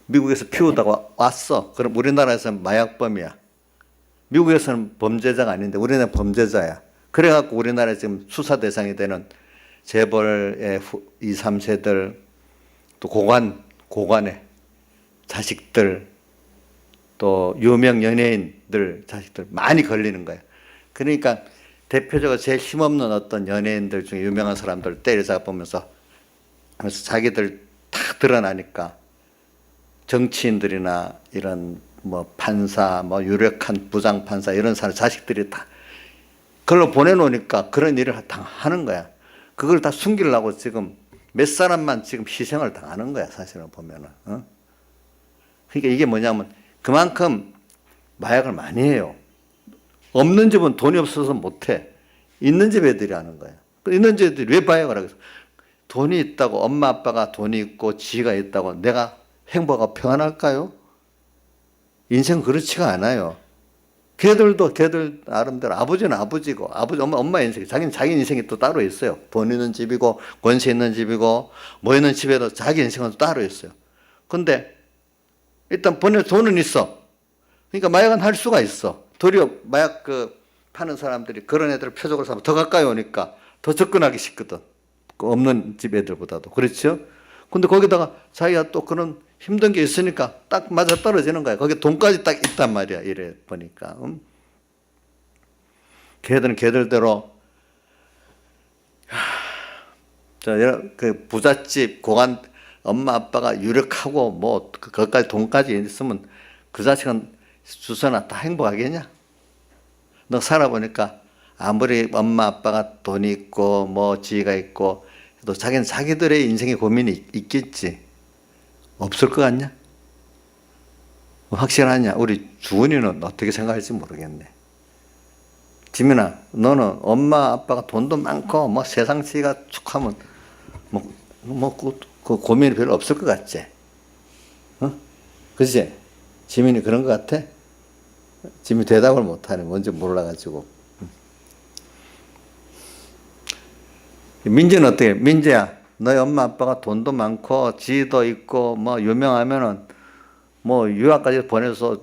미국에서 피우다가 왔어. 그럼 우리나라에서는 마약범이야. 미국에서는 범죄자가 아닌데 우리나라는 범죄자야. 그래갖고 우리나라에 지금 수사 대상이 되는 재벌의 2, 3세들 또 고관의 자식들 또 유명 연예인들 자식들 많이 걸리는 거예요. 그러니까 대표적으로 제일 힘없는 어떤 연예인들 중에 유명한 사람들 때려잡으면서 하면서 자기들 다 드러나니까 정치인들이나 이런 뭐 판사, 뭐 유력한 부장 판사 이런 사람 자식들이 다 그걸로 보내놓으니까 그런 일을 당하는 거야. 그걸 다 숨기려고 지금 몇 사람만 지금 희생을 당하는 거야. 사실은 보면은. 그러니까 이게 뭐냐면 그만큼 마약을 많이 해요. 없는 집은 돈이 없어서 못해. 있는 집 애들이 하는 거야. 있는 집 애들이 왜 마약을 하겠어? 돈이 있다고 엄마 아빠가 돈이 있고 지가 있다고 내가 행복하고 평안할까요? 인생 그렇지가 않아요. 걔들 나름대로 아버지는 아버지고 엄마 인생 자기 인생이 또 따로 있어요. 돈 있는 집이고 권세 있는 집이고 뭐 있는 집에도 자기 인생은 따로 있어요. 근데 일단 돈은 있어. 그러니까 마약은 할 수가 있어. 도리어 마약 파는 사람들이 그런 애들 표적을 삼아 더 가까이 오니까 더 접근하기 쉽거든. 없는 집 애들보다도. 그렇죠? 근데 거기다가 자기가 또 그런 힘든 게 있으니까 딱 맞아 떨어지는 거야. 거기 돈까지 딱 있단 말이야. 이래 보니까. 걔들은 걔들대로 그 부잣집 고관 엄마 아빠가 유력하고 뭐 그것까지 돈까지 있으면 그 자식은 주선아 다 행복하겠냐? 너 살아보니까 아무리 엄마 아빠가 돈이 있고 뭐 지위가 있고 또 자기는 자기들의 인생의 고민이 있겠지. 없을 것 같냐? 확실하냐? 우리 주은이는 어떻게 생각할지 모르겠네. 지민아, 너는 엄마 아빠가 돈도 많고 뭐 세상 지위가 축하면 그 고민이 별로 없을 것 같지? 어? 그치? 지민이 그런 것 같아? 지민이 대답을 못하네. 뭔지 몰라가지고. 민지는 어떻게? 민지야, 너희 엄마 아빠가 돈도 많고 지위도 있고 뭐 유명하면은 뭐 유학까지 보내서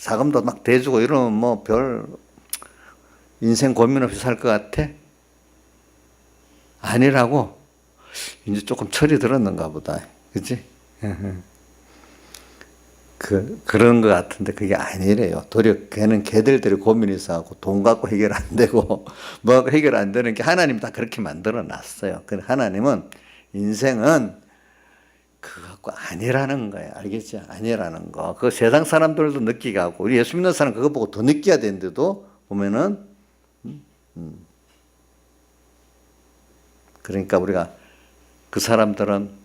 자금도 막 대주고 이러면 뭐 별 인생 고민 없이 살 것 같아? 아니라고? 이제 조금 철이 들었는가 보다. 그치? 그런 것 같은데 그게 아니래요. 도리어 걔는 걔들끼리 고민이 있어갖고 돈 갖고 해결 안 되고 뭐 갖고 해결 안 되는 게 하나님이 다 그렇게 만들어 놨어요. 그래서 하나님은 인생은 그거 갖고 아니라는 거예요. 알겠죠? 아니라는 거. 그거 세상 사람들도 느끼게 하고 우리 예수 믿는 사람 그거 보고 더 느껴야 되는데도 보면은 그러니까 우리가 그 사람들은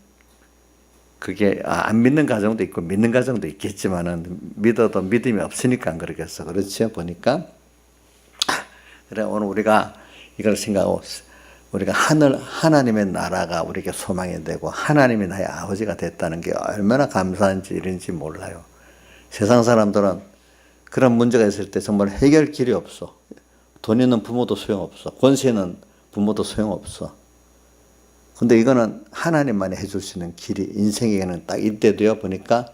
그게 안 믿는 가정도 있고 믿는 가정도 있겠지만은 믿어도 믿음이 없으니까 안 그러겠어. 그렇죠? 보니까 그래 오늘 우리가 이걸 생각하고 우리가 하나님의 나라가 우리에게 소망이 되고 하나님이 나의 아버지가 됐다는 게 얼마나 감사한지 이런지 몰라요. 세상 사람들은 그런 문제가 있을 때 정말 해결길이 없어. 돈 있는 부모도 소용없어. 권세 있는 부모도 소용없어. 근데 이거는 하나님만이 해줄 수 있는 길이 인생에는 딱 이때도요 보니까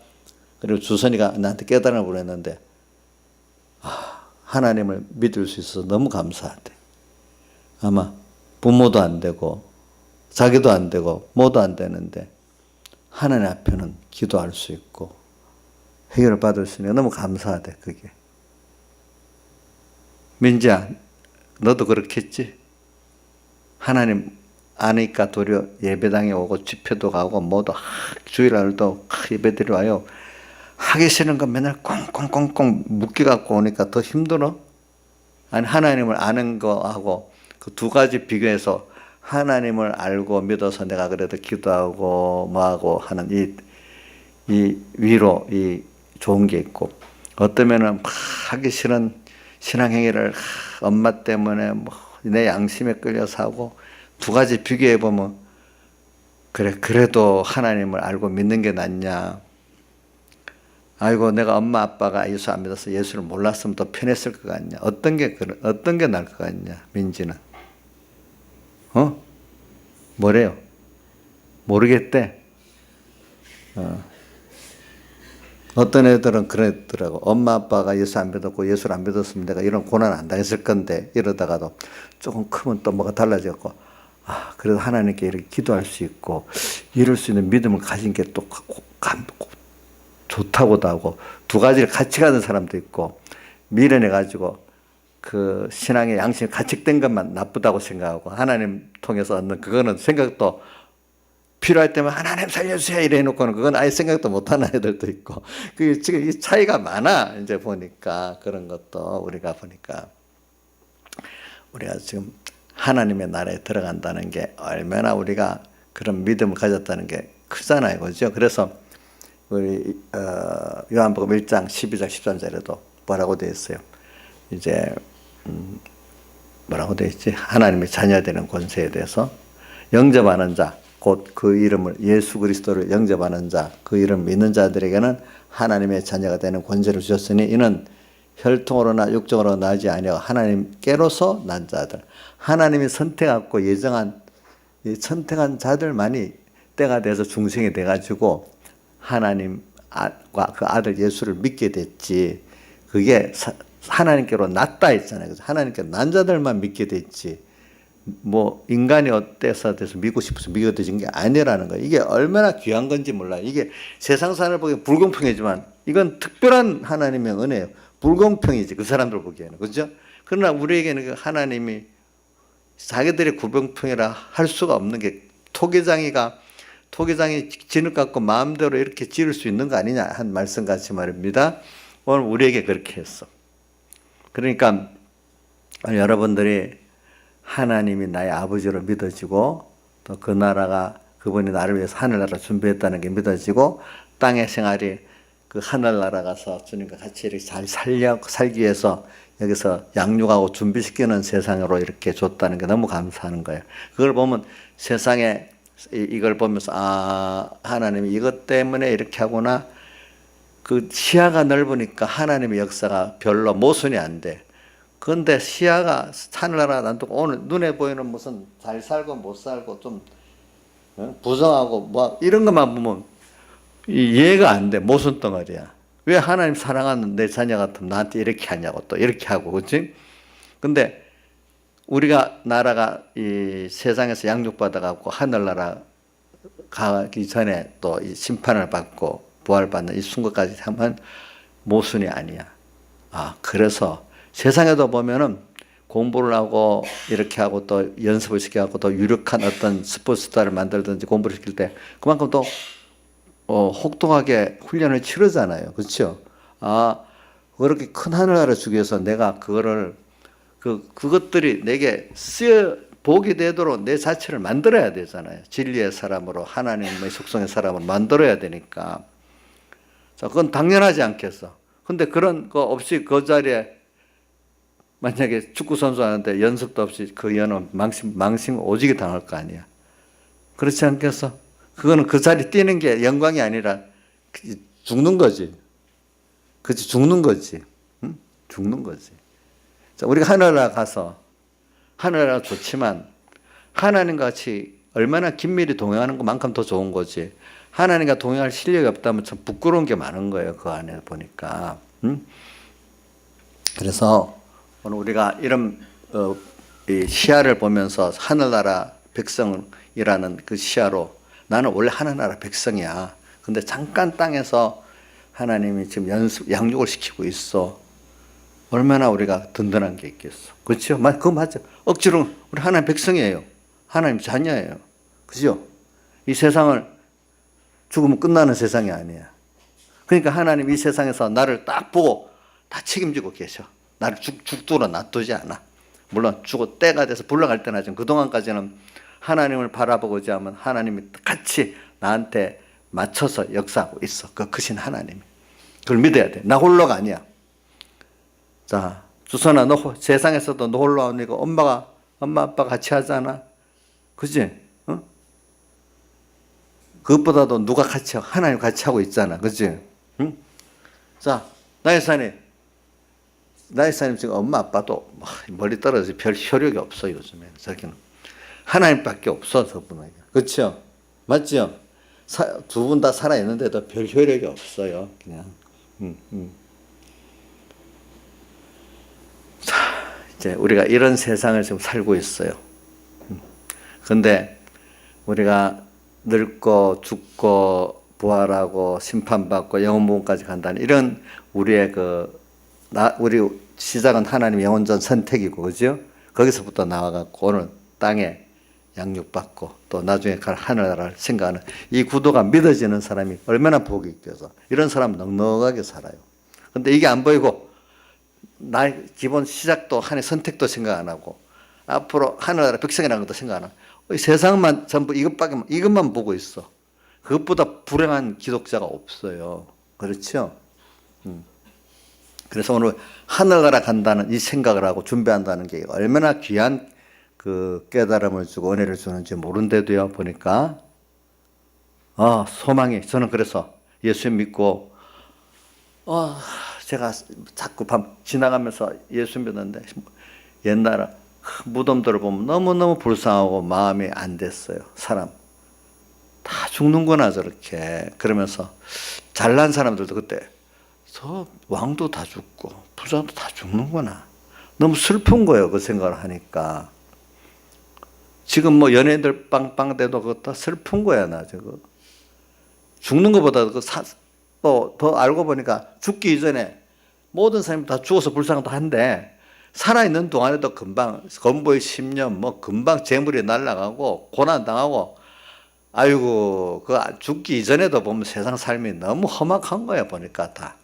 그리고 주선이가 나한테 깨달음을 보냈는데 하나님을 믿을 수 있어서 너무 감사하대. 아마 부모도 안 되고 자기도 안 되고 뭐도 안 되는데 하나님 앞에는 기도할 수 있고 해결을 받을 수 있는 게 너무 감사하대. 그게 민지야 너도 그렇겠지? 하나님 아니까 도리어 예배당에 오고 집회도 가고 뭐도 주일날도 예배드리 와요. 하기 싫은 거 맨날 꽁꽁꽁꽁 묶여갖고 오니까 더 힘들어. 아니 하나님을 아는 거하고 그 두 가지 비교해서 하나님을 알고 믿어서 내가 그래도 기도하고 뭐하고 하는 이 위로 이 좋은 게 있고 어떠면은 막 하기 싫은 신앙행위를 엄마 때문에 뭐 내 양심에 끌려서 하고 두 가지 비교해 보면 그래도 하나님을 알고 믿는 게 낫냐. 아이고 내가 엄마 아빠가 예수 안 믿어서 예수를 몰랐으면 더 편했을 것 같냐. 어떤 게 나을 것 같냐. 민지는 뭐래요? 모르겠대. 어떤 애들은 그랬더라고. 엄마 아빠가 예수 안 믿었고 예수를 안 믿었으면 내가 이런 고난 안 당했을 건데 이러다가도 조금 크면 또 뭐가 달라졌고 그래도 하나님께 이렇게 기도할 수 있고 이럴 수 있는 믿음을 가진 게 또 좋다고도 하고 두 가지를 같이 가는 사람도 있고 미련해가지고 그 신앙의 양심이 가책된 것만 나쁘다고 생각하고 하나님 통해서 얻는 그거는 생각도 필요할 때면 하나님 살려주세요 이래 놓고는 그건 아예 생각도 못하는 애들도 있고 그 지금 이 차이가 많아. 이제 보니까 그런 것도 우리가 보니까 우리가 지금 하나님의 나라에 들어간다는 게 얼마나 우리가 그런 믿음을 가졌다는 게 크잖아요. 그죠? 그래서 우리 요한복음 1장 12장 13절에도 뭐라고 되어 있어요? 이제 뭐라고 되어 있지? 하나님의 자녀되는 권세에 대해서 영접하는 자 곧 그 이름을 예수 그리스도를 영접하는 자 그 이름 믿는 자들에게는 하나님의 자녀가 되는 권세를 주셨으니 이는 혈통으로나 육정으로 나지 아니하고 하나님께로서 난 자들 하나님이 선택하고 예정한 이 선택한 자들만이 때가 돼서 중생이 돼가지고 하나님과 그 아들 예수를 믿게 됐지. 그게 하나님께로 났다 했잖아요. 그래서 하나님께 난 자들만 믿게 됐지. 뭐 인간이 어때서 돼서 믿고 싶어서 믿어진 게 아니라는 거예요. 이게 얼마나 귀한 건지 몰라요. 이게 세상 사람을 보기엔 불공평이지만 이건 특별한 하나님의 은혜예요. 불공평이지 그 사람들 보기에는. 그렇죠? 그러나 우리에게는 그 하나님이 자기들이 불공평이라 할 수가 없는 게 토기장이가 토기장이 진흙 갖고 마음대로 이렇게 지을 수 있는 거 아니냐 한 말씀 같이 말입니다. 오늘 우리에게 그렇게 했어. 그러니까 여러분들이 하나님이 나의 아버지로 믿어지고 또 그 나라가 그분이 나를 위해서 하늘나라 준비했다는 게 믿어지고 땅의 생활이 그 하늘나라 가서 주님과 같이 이렇게 잘 살기 위해서 여기서 양육하고 준비시키는 세상으로 이렇게 줬다는 게 너무 감사하는 거예요. 그걸 보면 세상에 이걸 보면서 하나님이 이것 때문에 이렇게 하구나. 그 시야가 넓으니까 하나님의 역사가 별로 모순이 안 돼. 그런데 시야가 하늘나라 놔두고 오늘 눈에 보이는 무슨 잘 살고 못 살고 좀 부정하고 뭐 이런 것만 보면 이해가 안 돼. 모순 덩어리야. 왜 하나님 사랑하는 내 자녀 같으면 나한테 이렇게 하냐고 또 이렇게 하고 그렇지? 근데 우리가 나라가 이 세상에서 양육받아 갖고 하늘나라 가기 전에 또 이 심판을 받고 부활받는 이 순간까지 하면 모순이 아니야. 그래서 세상에도 보면은 공부를 하고 이렇게 하고 또 연습을 시켜갖고 또 유력한 어떤 스포츠스타를 만들든지 공부를 시킬 때 그만큼 또 혹독하게 훈련을 치르잖아요. 그렇죠? 그렇게 큰 하늘나라 주기 위해서 내가 그거를 그것들이 내게 쓰여 복이 되도록 내 자체를 만들어야 되잖아요. 진리의 사람으로 하나님의 속성의 사람으로 만들어야 되니까. 자, 그건 당연하지 않겠어. 근데 그런 거 없이 그 자리에 만약에 축구 선수 하는데 연습도 없이 그 연은 망신 오지게 당할 거 아니야. 그렇지 않겠어? 그거는 그 자리 뛰는 게 영광이 아니라 죽는 거지. 그치, 죽는 거지. 응? 죽는 거지. 자, 우리가 하늘나라 가서 하늘나라 좋지만 하나님과 같이 얼마나 긴밀히 동행하는 것만큼 더 좋은 거지. 하나님과 동행할 실력이 없다면 참 부끄러운 게 많은 거예요. 그 안에 보니까. 응? 그래서 오늘 우리가 이런 이 시야를 보면서 하늘나라 백성이라는 그 시야로 나는 원래 하늘나라 백성이야. 근데 잠깐 땅에서 하나님이 지금 양육을 시키고 있어. 얼마나 우리가 든든한 게 있겠어. 그렇죠? 그거 맞죠? 억지로 우리 하나님 백성이에요. 하나님 자녀예요. 그죠? 이 세상을 죽으면 끝나는 세상이 아니야. 그러니까 하나님 이 세상에서 나를 딱 보고 다 책임지고 계셔. 나를 죽도록 놔두지 않아. 물론 죽어 때가 돼서 불러갈 때는 하지만 그동안까지는 하나님을 바라보고자 하면 하나님이 같이 나한테 맞춰서 역사하고 있어. 그 크신 하나님이. 그걸 믿어야 돼. 나 홀로가 아니야. 자, 주선아, 너 세상에서도 너 홀로 아니고 엄마 아빠 같이 하잖아. 그지? 어? 그것보다도 누가 같이 하고 하나님 같이 하고 있잖아. 그지? 응? 자, 나의 사님 지금 엄마 아빠도 멀리 떨어져 별 효력이 없어 요즘에. 저기는 하나님밖에 없어 저분에게. 그렇죠? 맞죠? 두 분 다 살아 있는데도 별 효력이 없어요. 그냥. 자, 이제 우리가 이런 세상을 지금 살고 있어요. 그런데 우리가 늙고 죽고 부활하고 심판받고 영원부흥까지 간다는 이런 우리의 우리 시작은 하나님의 영원전 선택이고, 그죠? 거기서부터 나와갖고 오늘 땅에 양육받고 또 나중에 갈 하늘나라를 생각하는 이 구도가 믿어지는 사람이 얼마나 복이 있겠어. 이런 사람은 넉넉하게 살아요. 근데 이게 안 보이고 나의 기본 시작도 하나의 선택도 생각 안 하고 앞으로 하늘나라 백성이라는 것도 생각 안 하고 세상만 전부 이것만 보고 있어. 그것보다 불행한 기독자가 없어요. 그렇죠? 그래서 오늘 하늘나라 간다는 이 생각을 하고 준비한다는 게 얼마나 귀한 그 깨달음을 주고 은혜를 주는지 모른데도요, 보니까 소망이. 저는 그래서 예수 믿고 제가 자꾸 밤 지나가면서 예수 믿었는데 옛날에 무덤들을 보면 너무너무 불쌍하고 마음이 안 됐어요. 사람 다 죽는구나 저렇게. 그러면서 잘난 사람들도 그때 저 왕도 다 죽고 부자도 다 죽는구나. 너무 슬픈 거예요. 그 생각을 하니까. 지금 뭐 연예인들 빵빵대도 그것도 슬픈 거야. 나 저거 죽는 것보다 또 더 알고 보니까 죽기 이전에 모든 사람이 다 죽어서 불쌍도 한데 살아있는 동안에도 금방 건보의 10년 뭐 금방 재물이 날아가고 고난당하고 아이고, 그 죽기 이전에도 보면 세상 삶이 너무 험악한 거야, 보니까 다.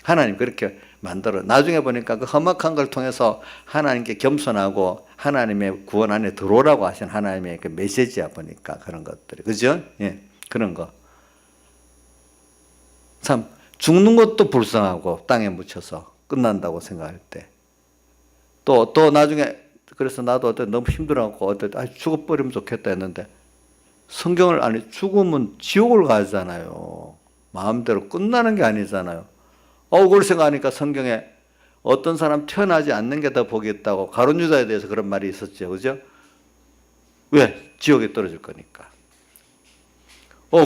하나님 그렇게 만들어. 나중에 보니까 그 험악한 걸 통해서 하나님께 겸손하고 하나님의 구원 안에 들어오라고 하신 하나님의 그 메시지야, 보니까 그런 것들이. 그죠? 예, 그런 거. 참, 죽는 것도 불쌍하고 땅에 묻혀서 끝난다고 생각할 때. 또 나중에, 그래서 나도 어때 너무 힘들어갖고 어때 죽어버리면 좋겠다 했는데 성경을 아니 죽으면 지옥을 가잖아요. 마음대로 끝나는 게 아니잖아요. 그걸 생각하니까 성경에 어떤 사람 태어나지 않는 게 더 복이 있다고 가룟 유다에 대해서 그런 말이 있었죠. 그죠? 왜? 지옥에 떨어질 거니까.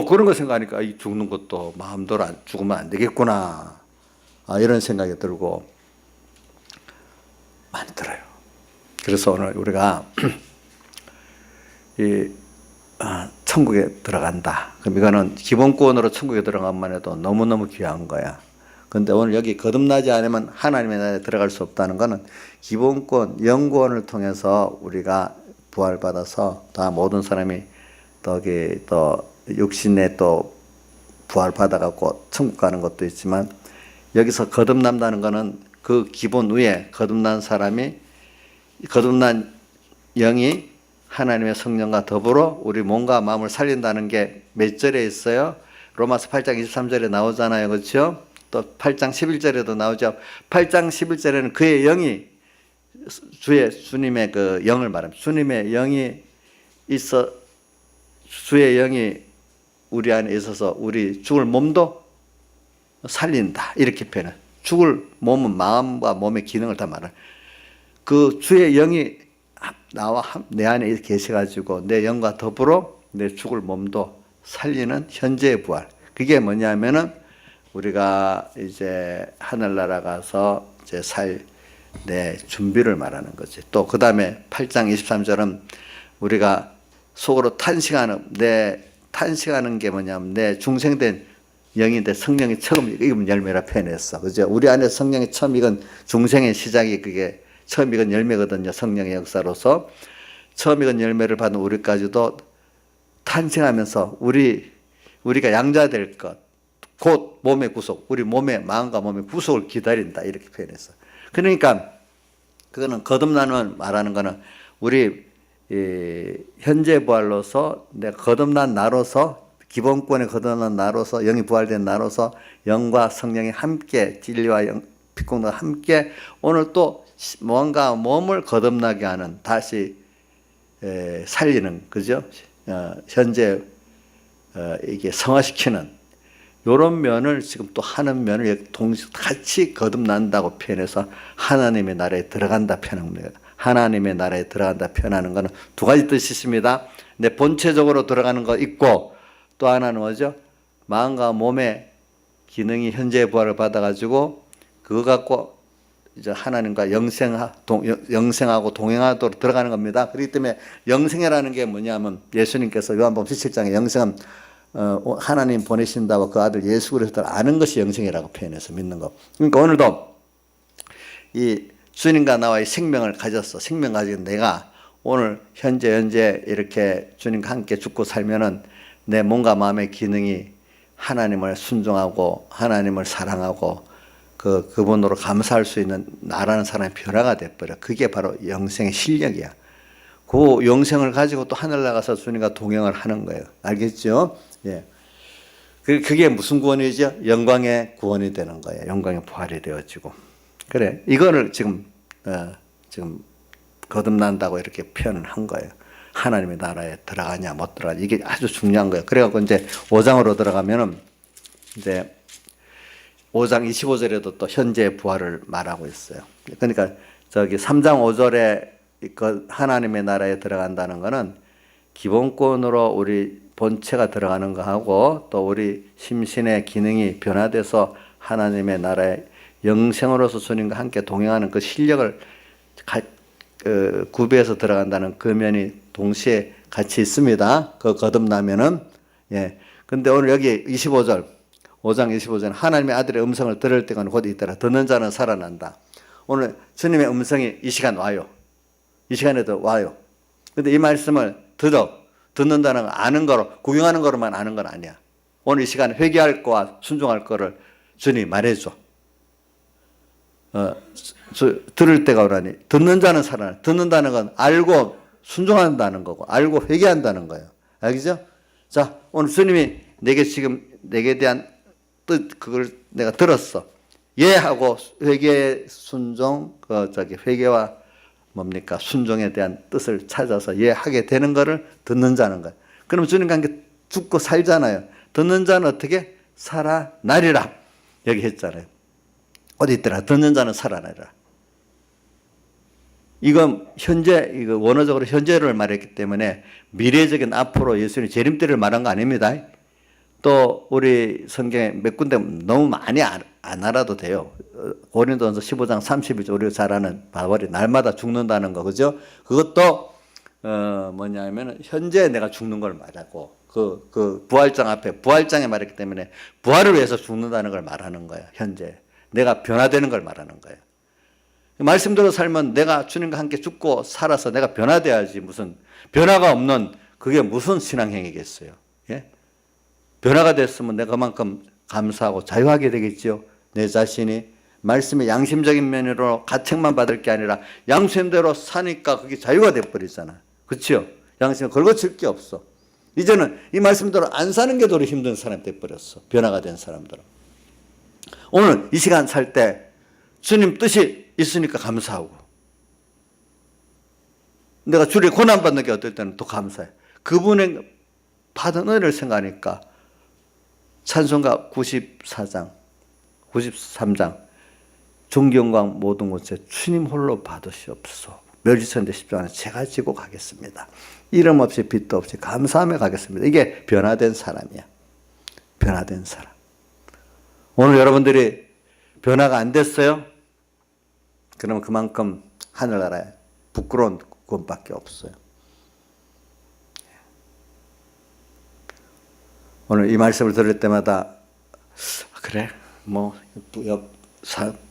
그런 거 생각하니까 이 죽는 것도 마음대로 죽으면 안 되겠구나. 이런 생각이 들고 많이 들어요. 그래서 오늘 우리가 천국에 들어간다. 그럼 이거는 기본권으로 천국에 들어간만 해도 너무너무 귀한 거야. 근데 오늘 여기 거듭나지 않으면 하나님의 나라에 들어갈 수 없다는 거는 기본권, 영구원을 통해서 우리가 부활받아서 다 모든 사람이 또 육신에 또 부활받아갖고 천국 가는 것도 있지만 여기서 거듭난다는 거는 그 기본 위에 거듭난 사람이 거듭난 영이 하나님의 성령과 더불어 우리 몸과 마음을 살린다는 게 몇 절에 있어요? 로마서 8장 23절에 나오잖아요. 그렇죠? 또 8장 11절에도 나오죠. 8장 11절에는 그의 영이 주님의 그 영을 말합니다. 주님의 영이 주의 영이 우리 안에 있어서 우리 죽을 몸도 살린다. 이렇게 표현해. 죽을 몸은 마음과 몸의 기능을 다 말해. 그 주의 영이 나와 내 안에 계셔가지고 내 영과 더불어 내 죽을 몸도 살리는 현재의 부활. 그게 뭐냐면은 우리가 이제 하늘나라 가서 이제 살 내 준비를 말하는 거지. 또 그 다음에 8장 23절은 우리가 속으로 탄식하는 게 뭐냐면 내 중생된 영인데 성령이 처음 익은 열매라 표현했어. 그죠? 우리 안에 성령이 처음 익은 중생의 시작이 그게 처음 익은 열매거든요. 성령의 역사로서. 처음 익은 열매를 받은 우리까지도 탄생하면서 우리가 양자될 것, 곧 몸의 구속, 우리 몸의 마음과 몸의 구속을 기다린다. 이렇게 표현했어. 그러니까 그거는 거듭나는 말하는 거는 우리 현재 부활로서 내가 거듭난 나로서 기본권에 거듭난 나로서 영이 부활된 나로서 영과 성령이 함께 진리와 빛공동과 함께 오늘 또 뭔가 몸을 거듭나게 하는 다시 살리는 그죠? 현재 이게 성화시키는 이런 면을 지금 또 하는 면을 동시에 같이 거듭난다고 표현해서 하나님의 나라에 들어간다 표현합니다. 하나님의 나라에 들어간다 표현하는 것은 두 가지 뜻이 있습니다. 내 본체적으로 들어가는 거 있고 또 하나는 뭐죠? 마음과 몸의 기능이 현재의 부활을 받아가지고 그거 갖고 이제 하나님과 영생하고 동행하도록 들어가는 겁니다. 그렇기 때문에 영생이라는 게 뭐냐면 예수님께서 요한복음 17장에 영생은 하나님 보내신다고 그 아들 예수 그리스도를 아는 것이 영생이라고 표현해서 믿는 거. 그러니까 오늘도 이 주님과 나와의 생명을 가졌어. 생명 가진 내가 오늘 현재 이렇게 주님과 함께 죽고 살면은 내 몸과 마음의 기능이 하나님을 순종하고 하나님을 사랑하고 그분으로 감사할 수 있는 나라는 사람의 변화가 돼버려. 그게 바로 영생의 실력이야. 그 영생을 가지고 또 하늘 나가서 주님과 동행을 하는 거예요. 알겠죠? 예. 그게 무슨 구원이죠? 영광의 구원이 되는 거예요. 영광의 부활이 되어지고. 그래. 이거를 지금 거듭난다고 이렇게 표현을 한 거예요. 하나님의 나라에 들어가냐, 못 들어가냐. 이게 아주 중요한 거예요. 그래갖고 이제 5장으로 들어가면은 이제 5장 25절에도 또 현재의 부활을 말하고 있어요. 그러니까 3장 5절에 하나님의 나라에 들어간다는 거는 기본권으로 우리 본체가 들어가는 거하고 또 우리 심신의 기능이 변화돼서 하나님의 나라에 영생으로서 주님과 함께 동행하는 그 실력을 구비해서 들어간다는 그 면이 동시에 같이 있습니다. 그 거듭나면은. 예. 근데 오늘 여기 25절, 5장 25절, 하나님의 아들의 음성을 들을 때가 곧 있더라. 듣는 자는 살아난다. 오늘 주님의 음성이 이 시간 와요. 이 시간에도 와요. 근데 이 말씀을 듣는다는 건 아는 거로, 구경하는 거로만 아는 건 아니야. 오늘 이 시간에 회개할 거와 순종할 거를 주님이 말해줘. 들을 때가 오라니. 듣는 자는 살아나. 듣는다는 건 알고 순종한다는 거고, 알고 회개한다는 거예요. 알겠죠? 자, 오늘 주님이 내게 지금, 내게 대한 뜻, 그걸 내가 들었어. 예 하고 회개, 순종, 회개와 뭡니까? 순종에 대한 뜻을 찾아서 예 하게 되는 거를 듣는 자는 거예요. 그럼 주님과 함께 죽고 살잖아요. 듣는 자는 어떻게? 살아나리라. 여기 했잖아요. 어디 있더라? 듣는 자는 살아나리라. 이건 현재, 이거 원어적으로 현재를 말했기 때문에 미래적인 앞으로 예수님 재림때를 말한 거 아닙니다. 또 우리 성경에 몇 군데 너무 많이 안 알아도 돼요. 고린도전서 15장 31절 우리가 잘 아는 바울이 날마다 죽는다는 거, 그죠? 그것도 뭐냐면 현재 내가 죽는 걸 말하고 그 부활장 앞에 부활장에 말했기 때문에 부활을 위해서 죽는다는 걸 말하는 거예요. 현재 내가 변화되는 걸 말하는 거예요. 말씀대로 살면 내가 주님과 함께 죽고 살아서 내가 변화돼야지, 무슨 변화가 없는 그게 무슨 신앙행위겠어요. 예? 변화가 됐으면 내가 그만큼 감사하고 자유하게 되겠죠. 내 자신이 말씀의 양심적인 면으로 가책만 받을 게 아니라 양심대로 사니까 그게 자유가 돼버리잖아. 그렇죠? 양심에 걸거칠 게 없어. 이제는 이 말씀대로 안 사는 게 더 힘든 사람이 돼버렸어. 변화가 된 사람들은. 오늘 이 시간 살 때 주님 뜻이 있으니까 감사하고, 내가 주를 고난받는 게 어떨 때는 더 감사해. 그분의 받은 은혜를 생각하니까 찬송가 94장 93장 존경광 모든 곳에 주님 홀로 받으시옵소서. 멸지천대 십자가는 제가 지고 가겠습니다. 이름 없이 빚도 없이 감사하며 가겠습니다. 이게 변화된 사람이야. 변화된 사람. 오늘 여러분들이 변화가 안 됐어요? 그러면 그만큼 하늘나라에 부끄러운 구원밖에 없어요. 오늘 이 말씀을 들을 때마다 그래 뭐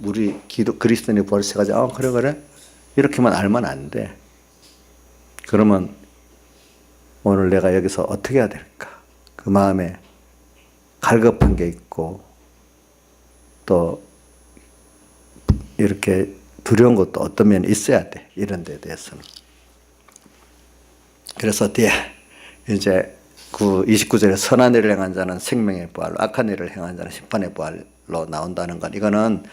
우리 그리스도인이 벌써가지 그래 이렇게만 알면 안 돼. 그러면 오늘 내가 여기서 어떻게 해야 될까? 그 마음에 갈급한 게 있고 또 이렇게 두려운 것도 어떤 면이 있어야 돼. 이런 데에 대해서는. 그래서 뒤에 이제 그 29절에 선한 일을 행한 자는 생명의 부활로, 악한 일을 행한 자는 심판의 부활로 나온다는 건, 이거는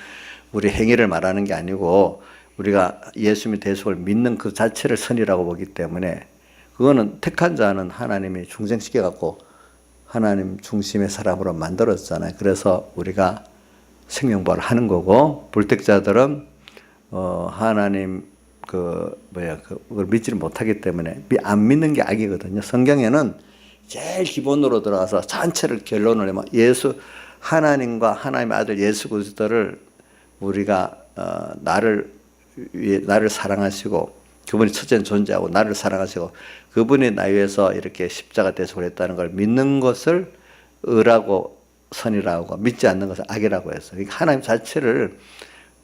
우리 행위를 말하는 게 아니고 우리가 예수님의 대속을 믿는 그 자체를 선이라고 보기 때문에, 그거는 택한 자는 하나님이 중생시켜갖고 하나님 중심의 사람으로 만들었잖아요. 그래서 우리가 생명부활을 하는 거고, 불택자들은 하나님 그걸 믿지를 못하기 때문에 안 믿는 게 악이거든요. 성경에는 제일 기본으로 들어가서 전체를 결론을 내면 하나님과 하나님의 아들 예수 그리스도를 우리가 나를 사랑하시고, 그분이 첫째 존재하고 나를 사랑하시고 그분이 나 위해서 이렇게 십자가 대속을 했다는 걸 믿는 것을 의라고 선이라고 하고, 믿지 않는 것을 악이라고 해서, 하나님 자체를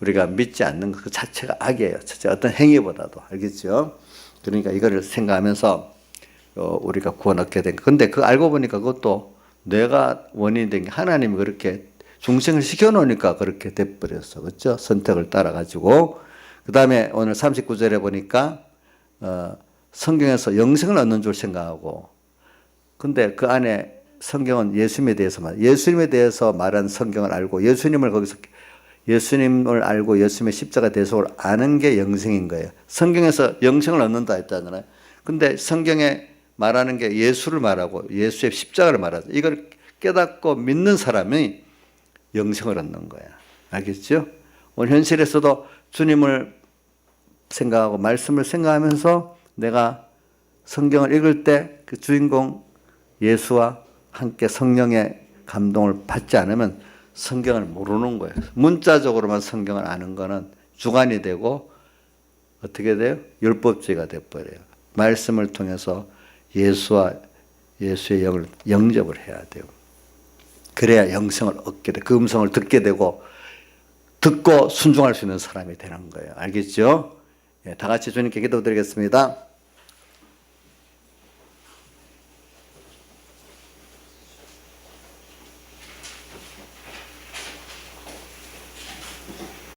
우리가 믿지 않는 그 자체가 악이에요. 어떤 행위보다도. 알겠죠? 그러니까 이거를 생각하면서 우리가 구원 얻게 된 거. 근데 그 알고 보니까 그것도 내가 원인이 된 게 하나님이 그렇게 중생을 시켜놓으니까 그렇게 돼버렸어. 그렇죠? 선택을 따라가지고. 그 다음에 오늘 39절에 보니까 성경에서 영생을 얻는 줄 생각하고, 근데 그 안에 성경은 예수님에 대해서 말한 성경을 알고 예수님을 알고 예수님의 십자가 대속을 아는 게 영생인 거예요. 성경에서 영생을 얻는다 했잖아요. 근데 성경에 말하는 게 예수를 말하고 예수의 십자가를 말하죠. 이걸 깨닫고 믿는 사람이 영생을 얻는 거야. 알겠죠? 오늘 현실에서도 주님을 생각하고 말씀을 생각하면서 내가 성경을 읽을 때 그 주인공 예수와 함께 성령의 감동을 받지 않으면 성경을 모르는 거예요. 문자적으로만 성경을 아는 거는 주관이 되고 어떻게 돼요? 율법주의가 돼버려요. 말씀을 통해서 예수와 예수의 영을 영접을 해야 돼요. 그래야 영생을 얻게 돼. 그 음성을 듣게 되고 듣고 순종할 수 있는 사람이 되는 거예요. 알겠죠? 다 같이 주님께 기도드리겠습니다.